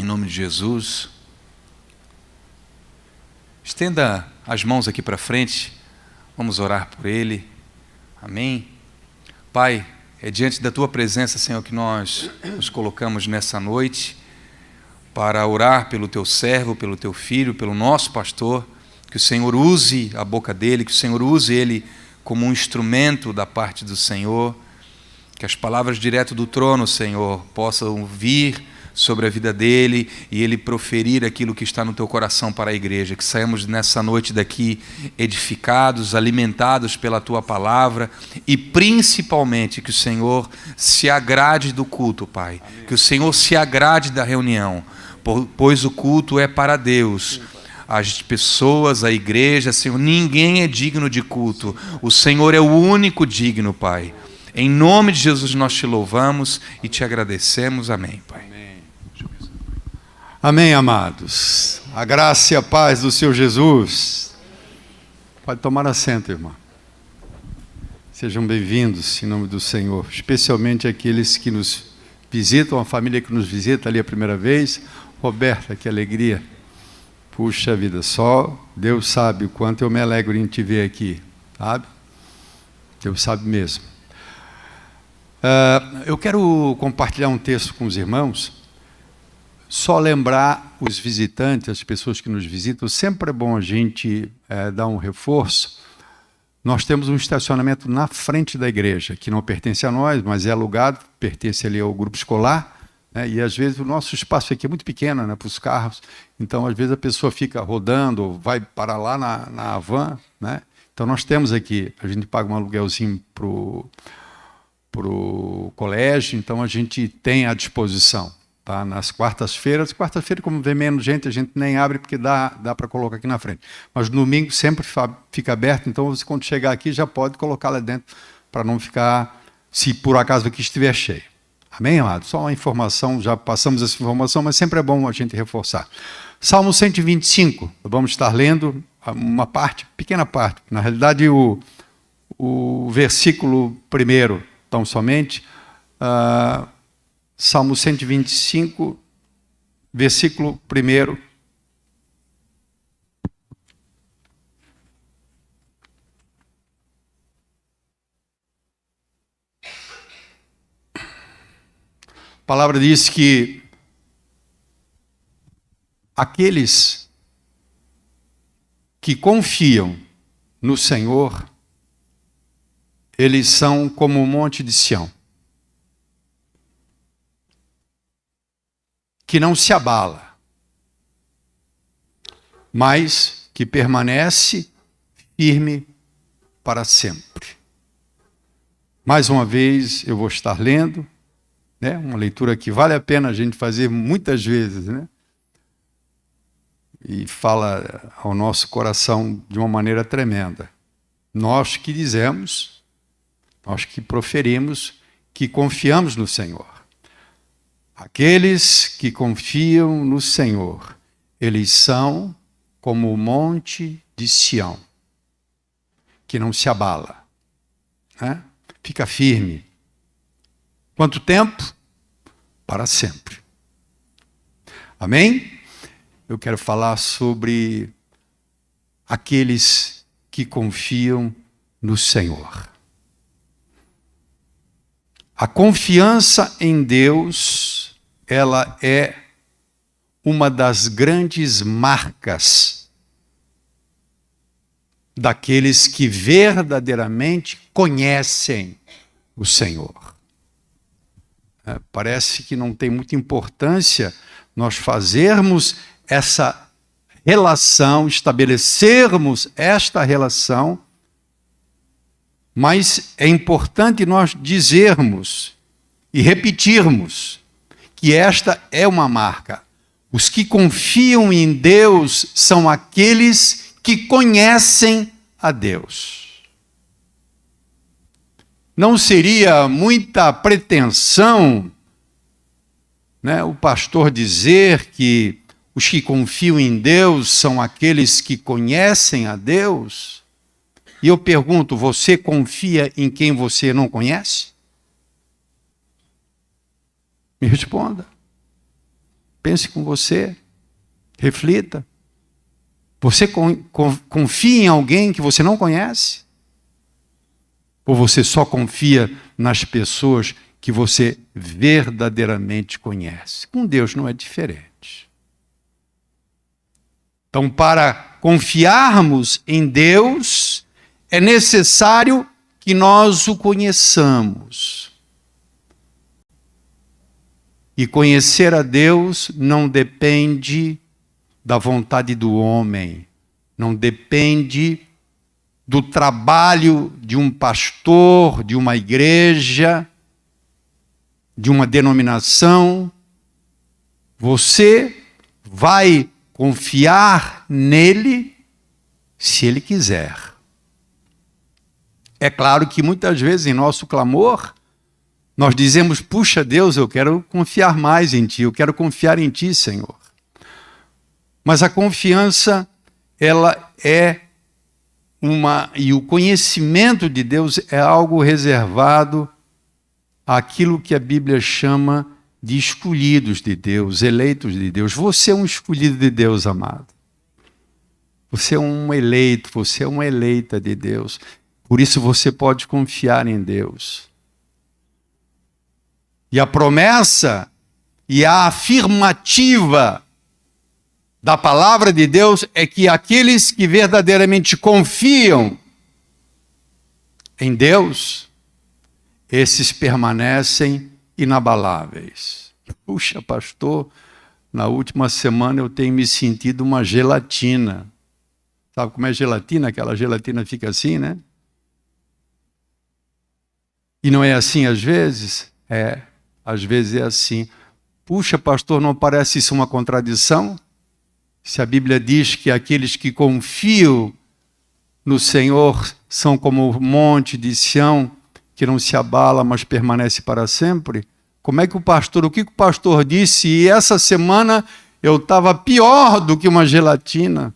Em nome de Jesus. Estenda as mãos aqui para frente. Vamos orar por ele. Amém. Pai, é diante da Tua presença, Senhor, que nós nos colocamos nessa noite para orar pelo Teu servo, pelo Teu filho, pelo nosso pastor, que o Senhor use a boca dele, que o Senhor use ele como um instrumento da parte do Senhor, que as palavras direto do trono, Senhor, possam vir sobre a vida dele e ele proferir aquilo que está no teu coração para a igreja, que saímos nessa noite daqui edificados, alimentados pela tua palavra e principalmente que o Senhor se agrade do culto, Pai. Amém. Que o Senhor se agrade da reunião, pois o culto é para Deus. As pessoas, a igreja, Senhor, ninguém é digno de culto. O Senhor é o único digno, Pai. Em nome de Jesus nós te louvamos e te agradecemos. Amém, Pai. Amém, amados. A graça e a paz do Senhor Jesus. Pode tomar assento, irmão. Sejam bem-vindos em nome do Senhor, especialmente aqueles que nos visitam, a família que nos visita ali a primeira vez. Roberta, que alegria. Puxa vida, só Deus sabe o quanto eu me alegro em te ver aqui, sabe? Deus sabe mesmo. Eu quero compartilhar um texto com os irmãos. Só lembrar os visitantes, as pessoas que nos visitam, sempre é bom a gente dar um reforço. Nós temos um estacionamento na frente da igreja, que não pertence a nós, mas é alugado, pertence ali ao grupo escolar, né? E às vezes o nosso espaço aqui é muito pequeno, né, para os carros, então às vezes a pessoa fica rodando, ou vai para lá na van, né? Então nós temos aqui, a gente paga um aluguelzinho para o colégio, então a gente tem à disposição. Tá, nas quartas-feiras, como vem menos gente, a gente nem abre porque dá para colocar aqui na frente. Mas no domingo sempre fica aberto, então você quando chegar aqui já pode colocar lá dentro para não ficar, se por acaso aqui estiver cheio. Amém, amado? Só uma informação, já passamos essa informação, mas sempre é bom a gente reforçar. Salmo 125, vamos estar lendo uma parte, pequena parte, na realidade o versículo 1, tão somente, Salmo 125, versículo 1. A palavra diz que aqueles que confiam no Senhor, eles são como o monte de Sião, que não se abala, mas que permanece firme para sempre. Mais uma vez eu vou estar lendo, né, uma leitura que vale a pena a gente fazer muitas vezes, né? E fala ao nosso coração de uma maneira tremenda. Nós que dizemos, nós que proferimos, que confiamos no Senhor. Aqueles que confiam no Senhor, eles são como o monte de Sião, que não se abala, né? Fica firme. Quanto tempo? Para sempre. Amém? Eu quero falar sobre aqueles que confiam no Senhor. A confiança em Deus, ela é uma das grandes marcas daqueles que verdadeiramente conhecem o Senhor. Parece que não tem muita importância nós fazermos essa relação, estabelecermos esta relação, mas é importante nós dizermos e repetirmos que esta é uma marca. Os que confiam em Deus são aqueles que conhecem a Deus. Não seria muita pretensão, né, o pastor dizer que os que confiam em Deus são aqueles que conhecem a Deus? E eu pergunto, você confia em quem você não conhece? Me responda. Pense com você, reflita. Você confia em alguém que você não conhece? Ou você só confia nas pessoas que você verdadeiramente conhece? Com Deus não é diferente. Então, para confiarmos em Deus, é necessário que nós o conheçamos. E conhecer a Deus não depende da vontade do homem, não depende do trabalho de um pastor, de uma igreja, de uma denominação. Você vai confiar nele se ele quiser. É claro que muitas vezes em nosso clamor, nós dizemos, puxa Deus, eu quero confiar mais em Ti, eu quero confiar em Ti, Senhor. Mas a confiança, ela é e o conhecimento de Deus é algo reservado àquilo que a Bíblia chama de escolhidos de Deus, eleitos de Deus. Você é um escolhido de Deus, amado. Você é um eleito, você é uma eleita de Deus. Por isso você pode confiar em Deus. E a promessa e a afirmativa da palavra de Deus é que aqueles que verdadeiramente confiam em Deus, esses permanecem inabaláveis. Puxa, pastor, na última semana eu tenho me sentido uma gelatina. Sabe como é gelatina? Aquela gelatina fica assim, né? E não é assim às vezes? É, às vezes é assim. Puxa, pastor, não parece isso uma contradição? Se a Bíblia diz que aqueles que confiam no Senhor são como o monte de Sião, que não se abala, mas permanece para sempre, como é que o que o pastor disse? E essa semana eu estava pior do que uma gelatina.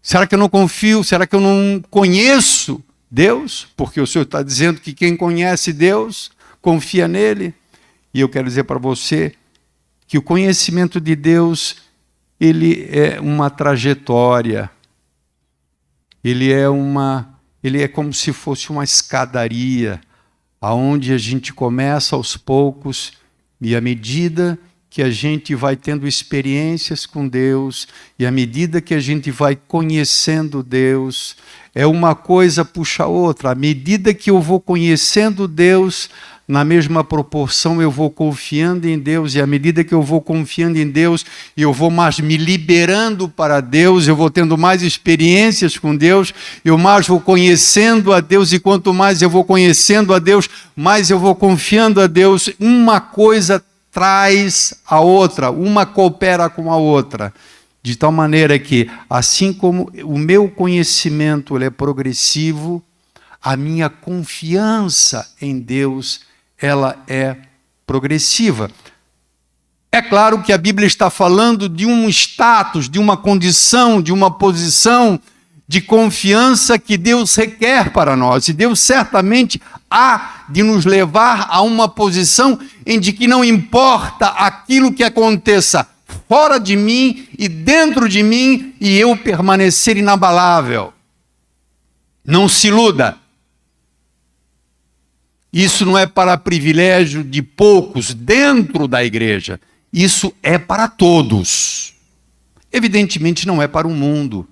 Será que eu não confio? Será que eu não conheço Deus? Porque o Senhor está dizendo que quem conhece Deus, confia nele. E eu quero dizer para você que o conhecimento de Deus, ele é uma trajetória. Ele é como se fosse uma escadaria, aonde a gente começa aos poucos e à medida que a gente vai tendo experiências com Deus e à medida que a gente vai conhecendo Deus, é uma coisa puxa a outra. À medida que eu vou conhecendo Deus, na mesma proporção eu vou confiando em Deus, e à medida que eu vou confiando em Deus, eu vou mais me liberando para Deus, eu vou tendo mais experiências com Deus, eu mais vou conhecendo a Deus, e quanto mais eu vou conhecendo a Deus, mais eu vou confiando a Deus. Uma coisa traz a outra, uma coopera com a outra, de tal maneira que, assim como o meu conhecimento ele é progressivo, a minha confiança em Deus ela é progressiva. É claro que a Bíblia está falando de um status, de uma condição, de uma posição de confiança que Deus requer para nós. E Deus certamente há de nos levar a uma posição em que não importa aquilo que aconteça fora de mim e dentro de mim, e eu permanecer inabalável. Não se iluda. Isso não é para privilégio de poucos dentro da igreja. Isso é para todos. Evidentemente não é para o mundo,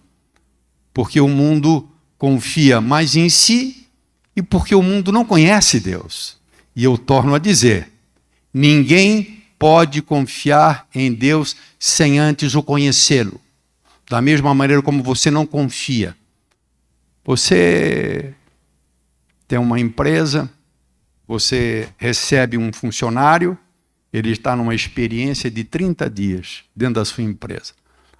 porque o mundo confia mais em si e porque o mundo não conhece Deus. E eu torno a dizer, ninguém pode confiar em Deus sem antes o conhecê-lo. Da mesma maneira como você não confia. Você tem uma empresa, você recebe um funcionário, ele está numa experiência de 30 dias dentro da sua empresa.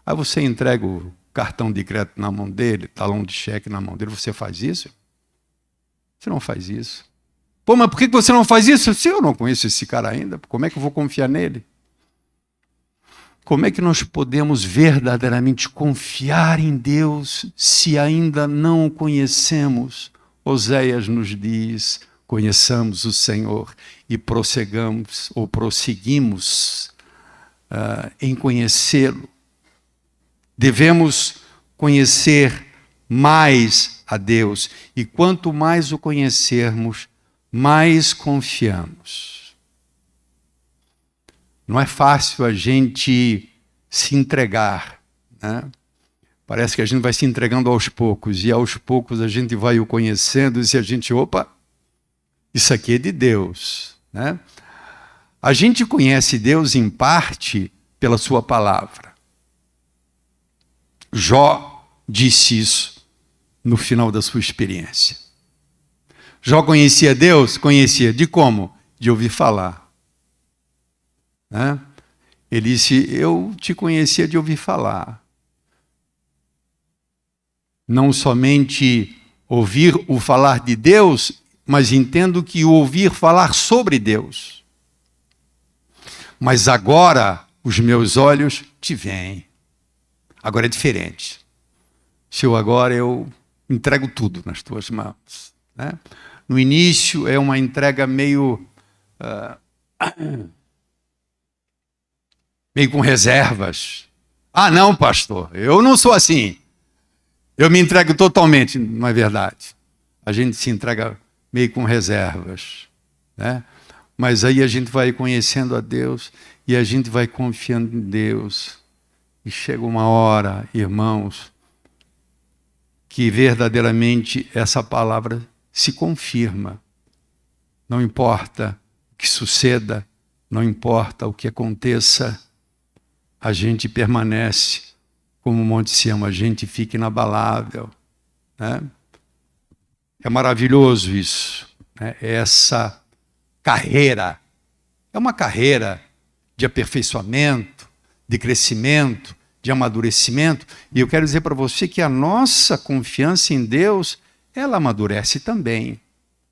Aí você entrega o cartão de crédito na mão dele, talão de cheque na mão dele. Você faz isso? Você não faz isso. Pô, mas por que você não faz isso? Se eu não conheço esse cara ainda, como é que eu vou confiar nele? Como é que nós podemos verdadeiramente confiar em Deus se ainda não o conhecemos? Oséias nos diz, conheçamos o Senhor e prosseguimos em conhecê-lo. Devemos conhecer mais a Deus, e quanto mais o conhecermos, mais confiamos. Não é fácil a gente se entregar, né? Parece que a gente vai se entregando aos poucos, e aos poucos a gente vai o conhecendo, e a gente, opa, isso aqui é de Deus, né? A gente conhece Deus em parte pela sua palavra. Jó disse isso no final da sua experiência. Jó conhecia Deus? Conhecia. De como? De ouvir falar. Né? Ele disse, eu te conhecia de ouvir falar. Não somente ouvir o falar de Deus, mas entendo que ouvir falar sobre Deus. Mas agora os meus olhos te veem. Agora é diferente. Agora eu entrego tudo nas tuas mãos. Né? No início é uma entrega meio com reservas. Ah, não, pastor, eu não sou assim. Eu me entrego totalmente. Não é verdade. A gente se entrega meio com reservas. Né? Mas aí a gente vai conhecendo a Deus e a gente vai confiando em Deus. E chega uma hora, irmãos, que verdadeiramente essa palavra se confirma. Não importa o que suceda, não importa o que aconteça, a gente permanece como o Monte Sião, a gente fica inabalável. Né? É maravilhoso isso. Né? Essa carreira é uma carreira de aperfeiçoamento, de crescimento, de amadurecimento. E eu quero dizer para você que a nossa confiança em Deus, ela amadurece também.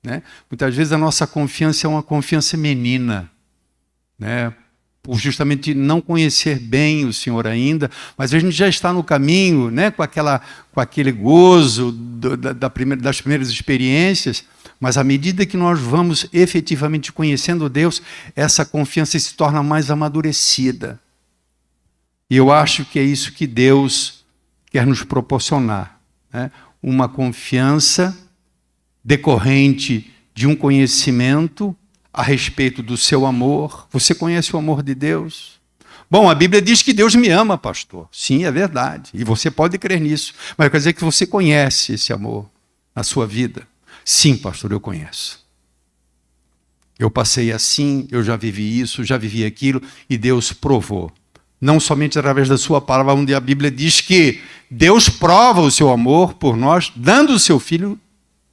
Né? Muitas vezes a nossa confiança é uma confiança menina, né? Por justamente não conhecer bem o Senhor ainda, mas a gente já está no caminho, né? com aquele gozo das primeiras experiências, mas à medida que nós vamos efetivamente conhecendo Deus, essa confiança se torna mais amadurecida. E eu acho que é isso que Deus quer nos proporcionar, né? Uma confiança decorrente de um conhecimento a respeito do seu amor. Você conhece o amor de Deus? Bom, a Bíblia diz que Deus me ama, pastor. Sim, é verdade. E você pode crer nisso. Mas quer dizer que você conhece esse amor na sua vida? Sim, pastor, eu conheço. Eu passei assim, eu já vivi isso, já vivi aquilo, e Deus provou. Não somente através da sua palavra, onde a Bíblia diz que Deus prova o seu amor por nós, dando o seu Filho,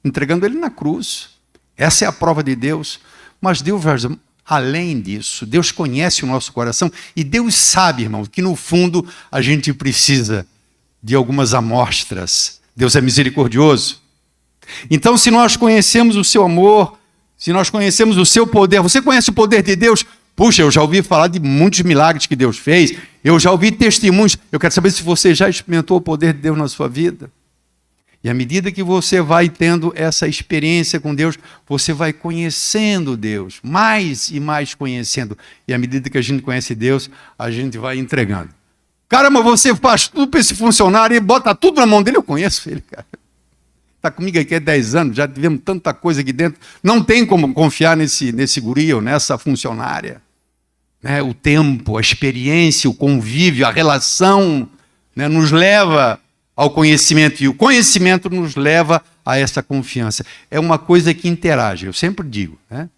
entregando ele na cruz. Essa é a prova de Deus. Mas Deus vai além disso. Deus conhece o nosso coração e Deus sabe, irmão, que no fundo a gente precisa de algumas amostras. Deus é misericordioso. Então, se nós conhecemos o seu amor, se nós conhecemos o seu poder, você conhece o poder de Deus? Puxa, eu já ouvi falar de muitos milagres que Deus fez, eu já ouvi testemunhos. Eu quero saber se você já experimentou o poder de Deus na sua vida. E à medida que você vai tendo essa experiência com Deus, você vai conhecendo Deus, mais e mais conhecendo. E à medida que a gente conhece Deus, a gente vai entregando. Caramba, você faz tudo para esse funcionário e bota tudo na mão dele. Eu conheço ele, cara. Está comigo aqui há 10 anos, já tivemos tanta coisa aqui dentro. Não tem como confiar nesse guri ou nessa funcionária. Né? O tempo, a experiência, o convívio, a relação, né, nos leva ao conhecimento, e o conhecimento nos leva a essa confiança. É uma coisa que interage, eu sempre digo. Né?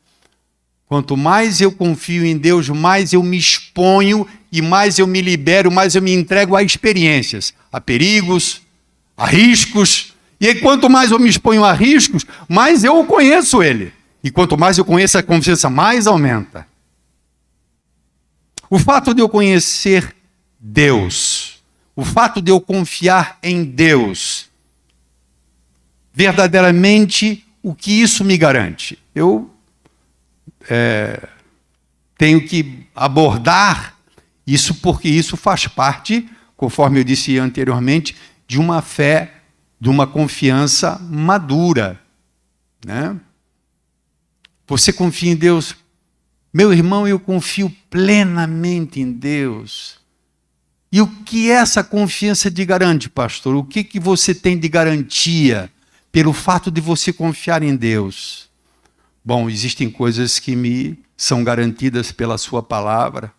Quanto mais eu confio em Deus, mais eu me exponho e mais eu me libero, mais eu me entrego a experiências, a perigos, a riscos. E aí, quanto mais eu me exponho a riscos, mais eu conheço Ele. E quanto mais eu conheço, a confiança mais aumenta. O fato de eu conhecer Deus, o fato de eu confiar em Deus, verdadeiramente, o que isso me garante? Eu tenho que abordar isso porque isso faz parte, conforme eu disse anteriormente, de uma fé, de uma confiança madura. Né? Você confia em Deus? Meu irmão, eu confio plenamente em Deus. E o que essa confiança te garante, pastor? O que você tem de garantia pelo fato de você confiar em Deus? Bom, existem coisas que me são garantidas pela sua palavra.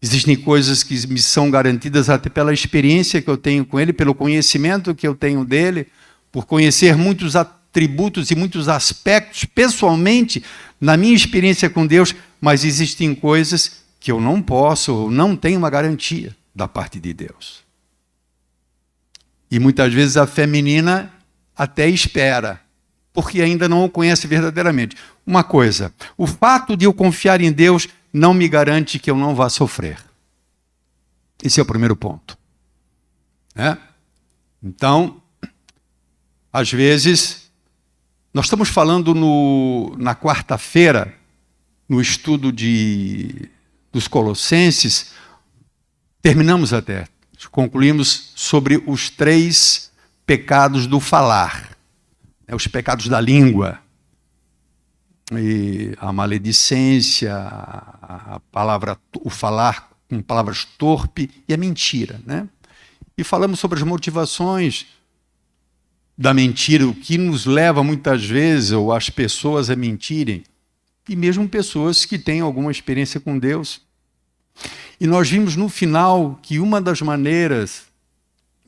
Existem coisas que me são garantidas até pela experiência que eu tenho com Ele, pelo conhecimento que eu tenho dEle, por conhecer muitos atributos e muitos aspectos pessoalmente na minha experiência com Deus, mas existem coisas que eu não posso, ou não tenho uma garantia da parte de Deus. E muitas vezes a feminina até espera, porque ainda não o conhece verdadeiramente. Uma coisa, o fato de eu confiar em Deus não me garante que eu não vá sofrer. Esse é o primeiro ponto. Então, às vezes, nós estamos falando na quarta-feira, no estudo dos Colossenses, terminamos até, concluímos sobre os 3 pecados do falar, os pecados da língua. E a maledicência, o falar com palavras torpe e a mentira, né? E falamos sobre as motivações da mentira, o que nos leva muitas vezes, ou as pessoas a mentirem, e mesmo pessoas que têm alguma experiência com Deus. E nós vimos no final que uma das maneiras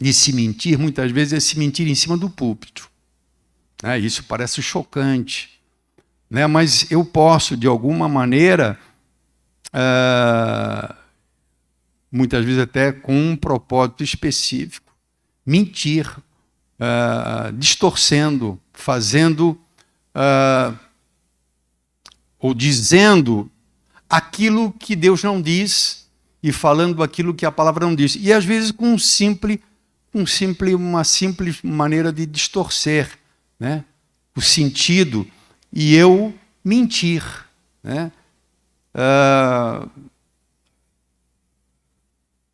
de se mentir, muitas vezes, é se mentir em cima do púlpito. Isso parece chocante. Mas eu posso, de alguma maneira, muitas vezes até com um propósito específico, mentir, distorcendo, fazendo ou dizendo aquilo que Deus não diz e falando aquilo que a palavra não diz. E às vezes com uma simples maneira de distorcer, o sentido e eu mentir.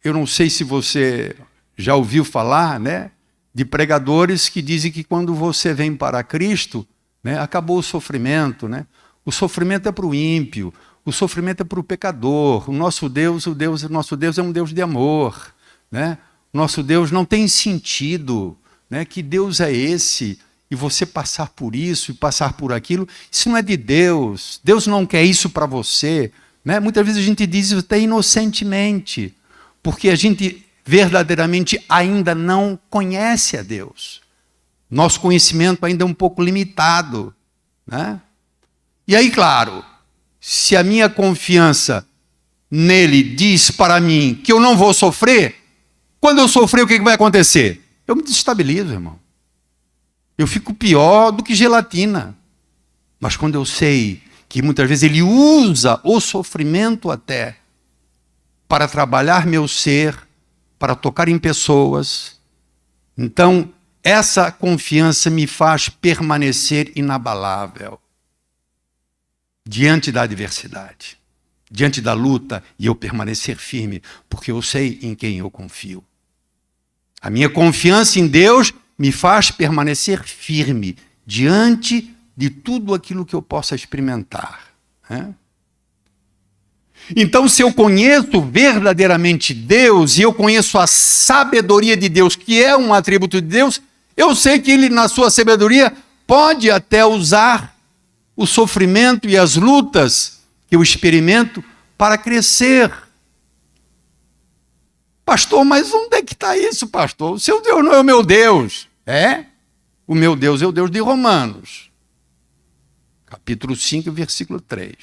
Eu não sei se você já ouviu falar, de pregadores que dizem que quando você vem para Cristo, acabou o sofrimento. O sofrimento é para o ímpio, o sofrimento é para o pecador. O nosso Deus é um Deus de amor. O nosso Deus não tem sentido. Que Deus é esse? E você passar por isso e passar por aquilo, isso não é de Deus. Deus não quer isso para você. Muitas vezes a gente diz isso até inocentemente, porque a gente verdadeiramente ainda não conhece a Deus. Nosso conhecimento ainda é um pouco limitado. E aí, claro, se a minha confiança nele diz para mim que eu não vou sofrer, quando eu sofrer, o que vai acontecer? Eu me desestabilizo, irmão. Eu fico pior do que gelatina. Mas quando eu sei que muitas vezes ele usa o sofrimento até para trabalhar meu ser, para tocar em pessoas, então essa confiança me faz permanecer inabalável diante da adversidade, diante da luta, e eu permanecer firme, porque eu sei em quem eu confio. A minha confiança em Deus me faz permanecer firme diante de tudo aquilo que eu possa experimentar. Então, se eu conheço verdadeiramente Deus, e eu conheço a sabedoria de Deus, que é um atributo de Deus, eu sei que Ele, na sua sabedoria, pode até usar o sofrimento e as lutas que eu experimento para crescer. Pastor, mas onde é que está isso, pastor? O seu Deus não é o meu Deus. O meu Deus é o Deus de Romanos. Capítulo 5, versículo 3.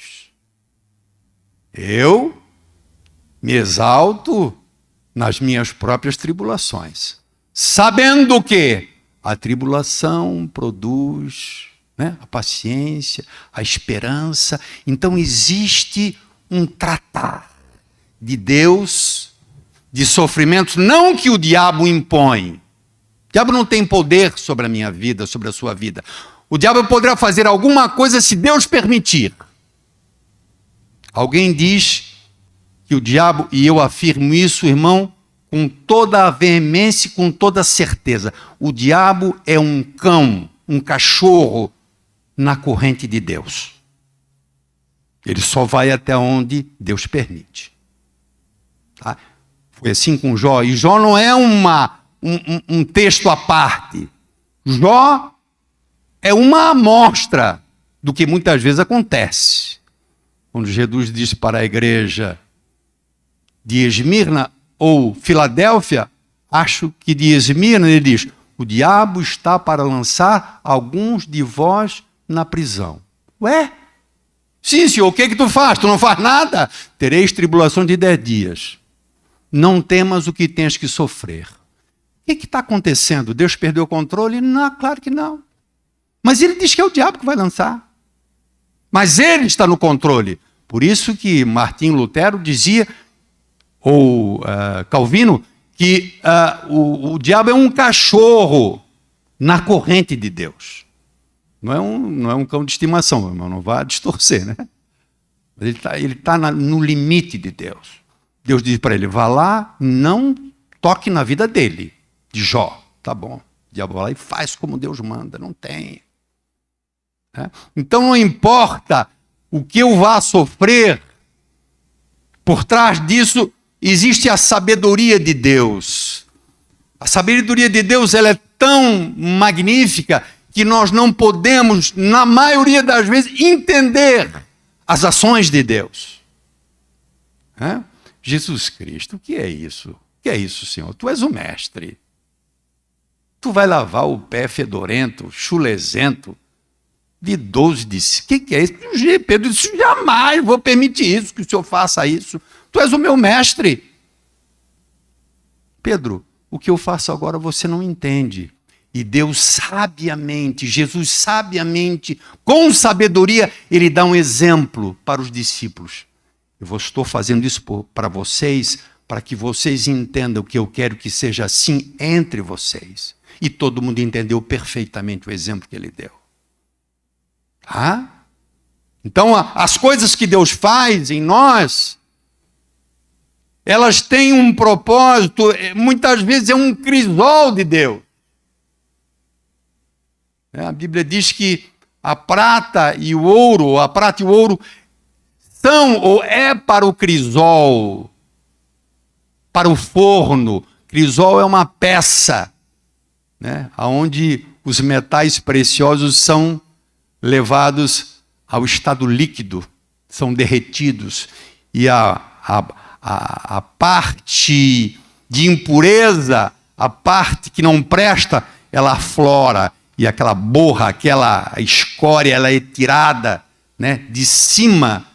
Eu me exalto nas minhas próprias tribulações, sabendo que a tribulação produz a paciência, a esperança. Então existe um tratar de Deus, de sofrimentos, não que o diabo impõe. O diabo não tem poder sobre a minha vida, sobre a sua vida. O diabo poderá fazer alguma coisa se Deus permitir. Alguém diz que o diabo, e eu afirmo isso, irmão, com toda a veemência e com toda a certeza, o diabo é um cão, um cachorro na corrente de Deus. Ele só vai até onde Deus permite. Tá? Foi assim com Jó. E Jó não é um texto à parte. Jó é uma amostra do que muitas vezes acontece. Quando Jesus disse para a igreja de Esmirna ou Filadélfia, acho que de Esmirna, ele diz: o diabo está para lançar alguns de vós na prisão. Ué? Sim, senhor, o que tu faz? Tu não faz nada? Tereis tribulação de 10 dias. Não temas o que tens que sofrer. O que está acontecendo? Deus perdeu o controle? Não, claro que não. Mas ele diz que é o diabo que vai lançar. Mas ele está no controle. Por isso que Martinho Lutero dizia, ou Calvino, que o diabo é um cachorro na corrente de Deus. Não é um cão de estimação, irmão, não vá distorcer, né? Mas ele tá no limite de Deus. Deus diz para ele: vá lá, não toque na vida dele, de Jó. Tá bom. O diabo vai lá e faz como Deus manda, não tem. Então não importa o que eu vá sofrer, por trás disso existe a sabedoria de Deus. A sabedoria de Deus, ela é tão magnífica que nós não podemos, na maioria das vezes, entender as ações de Deus. Jesus Cristo, o que é isso? O que é isso, Senhor? Tu és o mestre. Tu vai lavar o pé fedorento, chulezento, vidoso, disse: o que é isso? Pedro disse: jamais vou permitir isso, que o Senhor faça isso. Tu és o meu mestre. Pedro, o que eu faço agora você não entende. E Deus sabiamente, Jesus sabiamente, com sabedoria, ele dá um exemplo para os discípulos. Eu estou fazendo isso para vocês, para que vocês entendam que eu quero que seja assim entre vocês. E todo mundo entendeu perfeitamente o exemplo que ele deu. Então, as coisas que Deus faz em nós, elas têm um propósito, muitas vezes é um crisol de Deus. A Bíblia diz que a prata e o ouro são ou é para o crisol, para o forno. Crisol é uma peça, onde os metais preciosos são levados ao estado líquido, são derretidos, e a parte de impureza, a parte que não presta, ela aflora, e aquela borra, aquela escória, ela é tirada de cima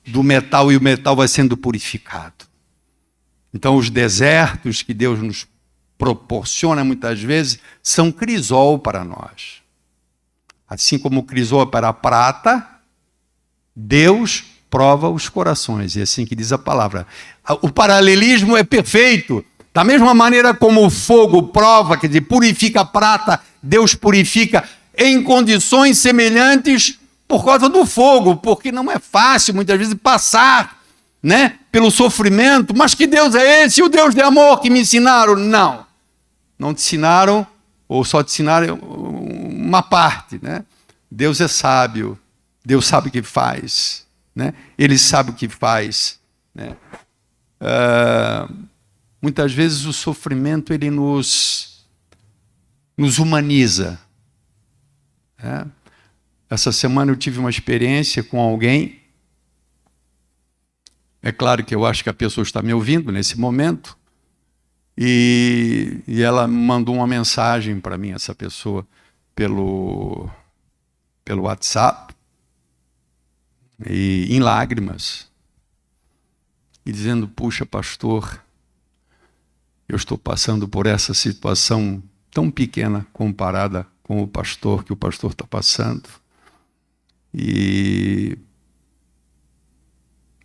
do metal, e o metal vai sendo purificado. Então, os desertos que Deus nos proporciona muitas vezes são crisol para nós. Assim como o crisol é para a prata, Deus prova os corações, e é assim que diz a palavra. O paralelismo é perfeito. Da mesma maneira como o fogo prova, quer dizer, purifica a prata, Deus purifica em condições semelhantes por causa do fogo, porque não é fácil muitas vezes passar pelo sofrimento. Mas que Deus é esse? O Deus de amor que me ensinaram? Não te ensinaram, ou só te ensinaram uma parte. Deus é sábio, Deus sabe o que faz, Ele sabe o que faz. Muitas vezes o sofrimento ele nos humaniza. Essa semana eu tive uma experiência com alguém. É claro que eu acho que a pessoa está me ouvindo nesse momento. E ela mandou uma mensagem para mim, essa pessoa, pelo WhatsApp, e em lágrimas, e dizendo: puxa, pastor, eu estou passando por essa situação tão pequena comparada com o pastor, que o pastor está passando. E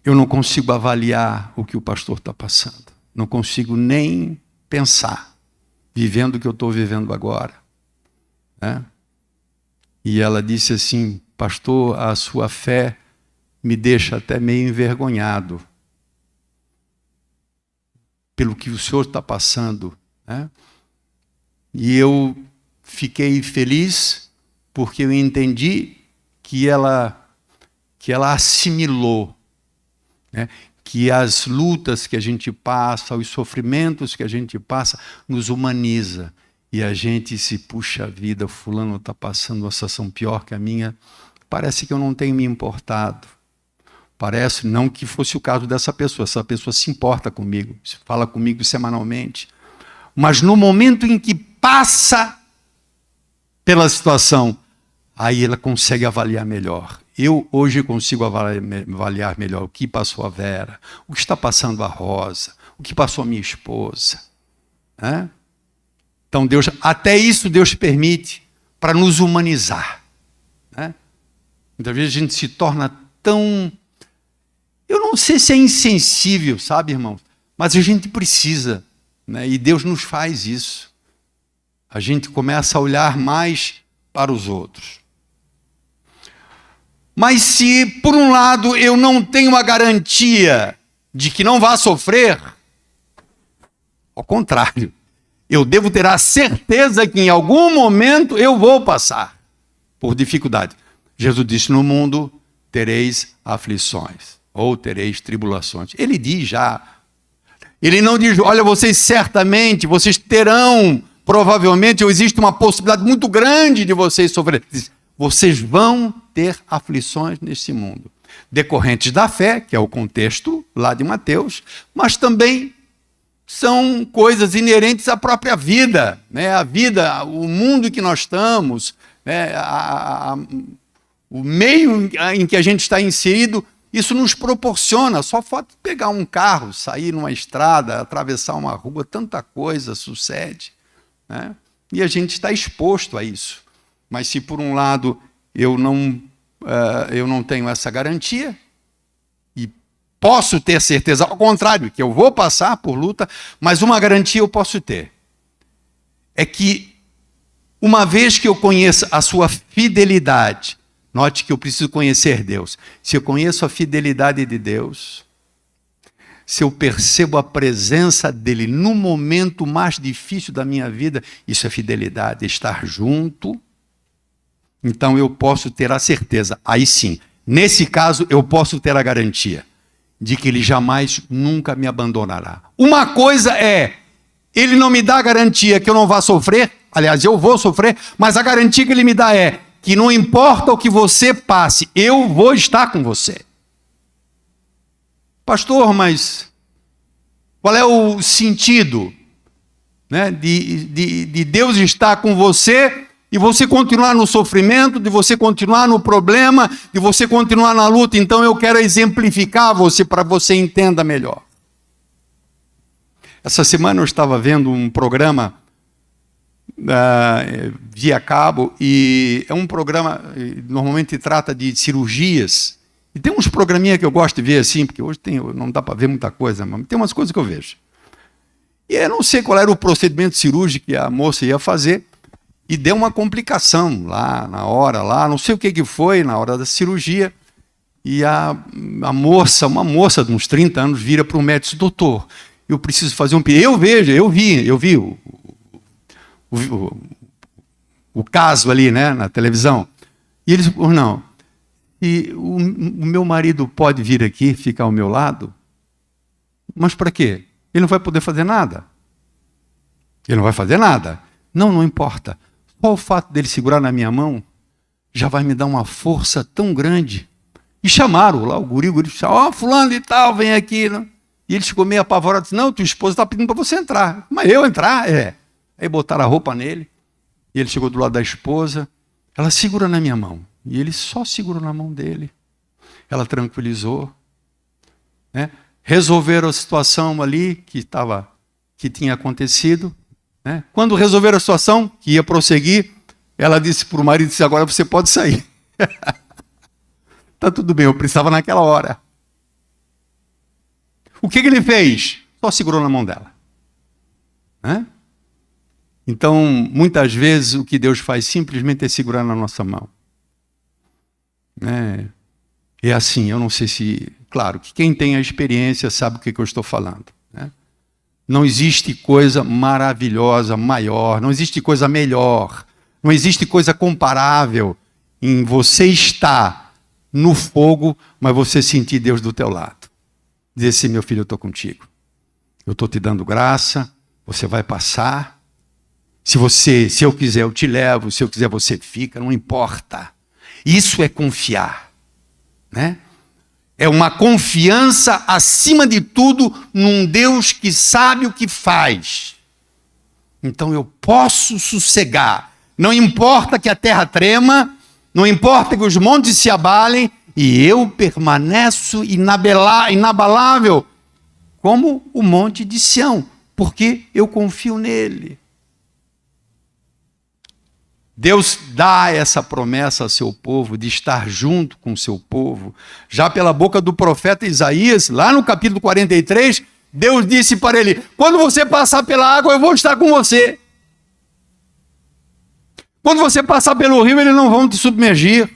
eu não consigo avaliar o que o pastor está passando. Não consigo nem pensar, vivendo o que eu estou vivendo agora. E ela disse assim: pastor, a sua fé me deixa até meio envergonhado pelo que o senhor está passando. E eu fiquei feliz porque eu entendi que ela que ela assimilou, né? Que as lutas que a gente passa, os sofrimentos que a gente passa, nos humaniza. E a gente se puxa a vida, fulano está passando uma situação pior que a minha, parece que eu não tenho me importado. Parece, não que fosse o caso dessa pessoa, essa pessoa se importa comigo, fala comigo semanalmente. Mas no momento em que passa pela situação, aí ela consegue avaliar melhor. Eu hoje consigo avaliar melhor o que passou a Vera, o que está passando a Rosa, o que passou a minha esposa. Né? Então Deus, até isso Deus permite para nos humanizar. Né? Muitas vezes a gente se torna tão... Eu não sei se é insensível, sabe, irmão? Mas a gente precisa, né? E Deus nos faz isso. A gente começa a olhar mais para os outros. Mas se, por um lado, eu não tenho a garantia de que não vá sofrer, ao contrário, eu devo ter a certeza que em algum momento eu vou passar por dificuldade. Jesus disse, no mundo tereis aflições, ou tereis tribulações. Ele diz já, ele não diz, olha, vocês certamente, vocês terão, provavelmente, ou existe uma possibilidade muito grande de vocês sofrerem. Vocês vão ter aflições nesse mundo, decorrentes da fé, que é o contexto lá de Mateus, mas também são coisas inerentes à própria vida, né? A vida, o mundo em que nós estamos, né? O meio em que a gente está inserido, isso nos proporciona, só falta pegar um carro, sair numa estrada, atravessar uma rua, tanta coisa sucede, né? E a gente está exposto a isso. Mas se por um lado eu não tenho essa garantia, e posso ter certeza, ao contrário, que eu vou passar por luta, mas uma garantia eu posso ter. É que uma vez que eu conheça a sua fidelidade, note que eu preciso conhecer Deus. Se eu conheço a fidelidade de Deus, se eu percebo a presença dele no momento mais difícil da minha vida, isso é fidelidade, estar junto. Então eu posso ter a certeza, aí sim, nesse caso eu posso ter a garantia de que ele jamais, nunca me abandonará. Uma coisa é, ele não me dá a garantia que eu não vá sofrer, aliás, eu vou sofrer, mas a garantia que ele me dá é que não importa o que você passe, eu vou estar com você. Pastor, mas qual é o sentido, né, de Deus estar com você e você continuar no sofrimento, de você continuar no problema, de você continuar na luta? Então eu quero exemplificar você para você entenda melhor. Essa semana eu estava vendo um programa via cabo, e é um programa, normalmente trata de cirurgias, e tem uns programinha que eu gosto de ver assim, porque hoje não dá para ver muita coisa, mas tem umas coisas que eu vejo. E eu não sei qual era o procedimento cirúrgico que a moça ia fazer, e deu uma complicação lá na hora, não sei o que foi, na hora da cirurgia, e uma moça de uns 30 anos vira para o médico e diz, doutor, eu preciso fazer um pedido. Eu vi o caso ali, né, na televisão. E ele disse, não, e o meu marido pode vir aqui, ficar ao meu lado? Mas para quê? Ele não vai poder fazer nada. Ele não vai fazer nada. Não importa. Só o fato dele segurar na minha mão já vai me dar uma força tão grande. E chamaram lá, o guri disse, fulano e tal, vem aqui. Né? E ele ficou meio apavorado, disse, não, tua esposa está pedindo para você entrar. Mas eu entrar? É. Aí botaram a roupa nele, e ele chegou do lado da esposa, ela segura na minha mão. E ele só segurou na mão dele. Ela tranquilizou. Né? Resolveram a situação ali que tinha acontecido. Né? Quando resolveram a situação, que ia prosseguir, ela disse para o marido, agora você pode sair. Tá tudo bem, eu precisava naquela hora. O que ele fez? Só segurou na mão dela. Né? Então, muitas vezes, o que Deus faz simplesmente é segurar na nossa mão. É assim, eu não sei se... Claro, que quem tem a experiência sabe o que eu estou falando. Né? Não existe coisa maravilhosa, maior, não existe coisa melhor, não existe coisa comparável em você estar no fogo, mas você sentir Deus do teu lado. Dizer assim, meu filho, eu estou contigo. Eu estou te dando graça, você vai passar. Se eu quiser, eu te levo. Se eu quiser, você fica, não importa. Isso é confiar, né? É uma confiança, acima de tudo, num Deus que sabe o que faz. Então eu posso sossegar. Não importa que a terra trema, não importa que os montes se abalem, e eu permaneço inabalável, como o monte de Sião, porque eu confio nele. Deus dá essa promessa ao seu povo, de estar junto com o seu povo. Já pela boca do profeta Isaías, lá no capítulo 43, Deus disse para ele, quando você passar pela água, eu vou estar com você. Quando você passar pelo rio, eles não vão te submergir.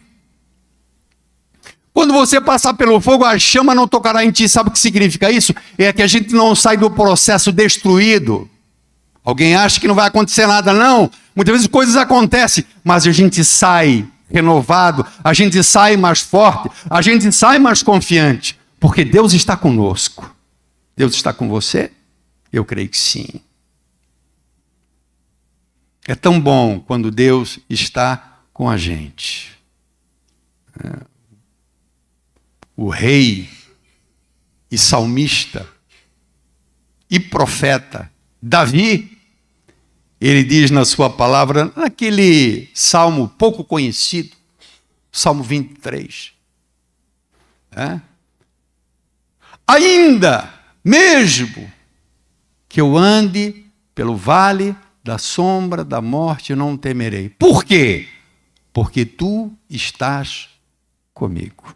Quando você passar pelo fogo, a chama não tocará em ti. Sabe o que significa isso? É que a gente não sai do processo destruído. Alguém acha que não vai acontecer nada, não. Muitas vezes coisas acontecem, mas a gente sai renovado, a gente sai mais forte, a gente sai mais confiante, porque Deus está conosco. Deus está com você? Eu creio que sim. É tão bom quando Deus está com a gente. O rei e salmista e profeta Davi, ele diz na sua palavra, naquele salmo pouco conhecido, Salmo 23, ainda mesmo que eu ande pelo vale da sombra da morte, não temerei. Por quê? Porque tu estás comigo.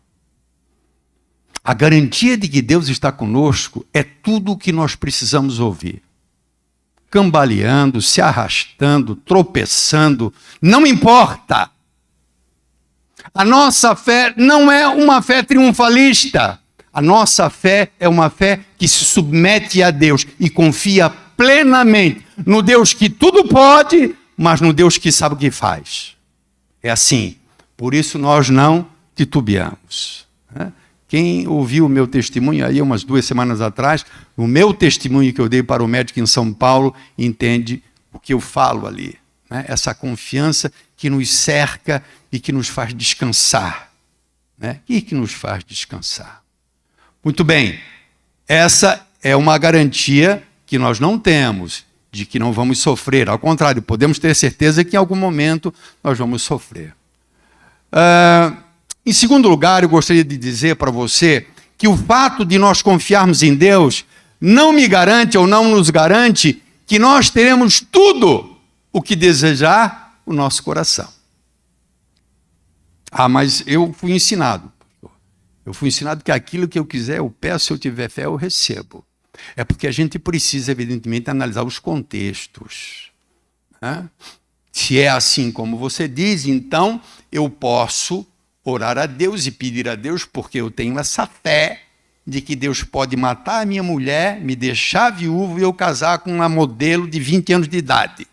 A garantia de que Deus está conosco é tudo o que nós precisamos ouvir. Cambaleando, se arrastando, tropeçando, não importa. A nossa fé não é uma fé triunfalista. A nossa fé é uma fé que se submete a Deus e confia plenamente no Deus que tudo pode, mas no Deus que sabe o que faz. É assim. Por isso nós não titubeamos. Quem ouviu o meu testemunho aí umas 2 semanas atrás, o meu testemunho que eu dei para o médico em São Paulo, entende o que eu falo ali. Essa confiança que nos cerca e que nos faz descansar. E que nos faz descansar. Muito bem, essa é uma garantia que nós não temos, de que não vamos sofrer. Ao contrário, podemos ter certeza que em algum momento nós vamos sofrer. Em segundo lugar, eu gostaria de dizer para você que o fato de nós confiarmos em Deus não me garante ou não nos garante que nós teremos tudo o que desejar o nosso coração. Mas eu fui ensinado. Eu fui ensinado que aquilo que eu quiser, eu peço, se eu tiver fé, eu recebo. É porque a gente precisa, evidentemente, analisar os contextos. Se é assim como você diz, então eu posso orar a Deus e pedir a Deus, porque eu tenho essa fé de que Deus pode matar a minha mulher, me deixar viúvo e eu casar com uma modelo de 20 anos de idade.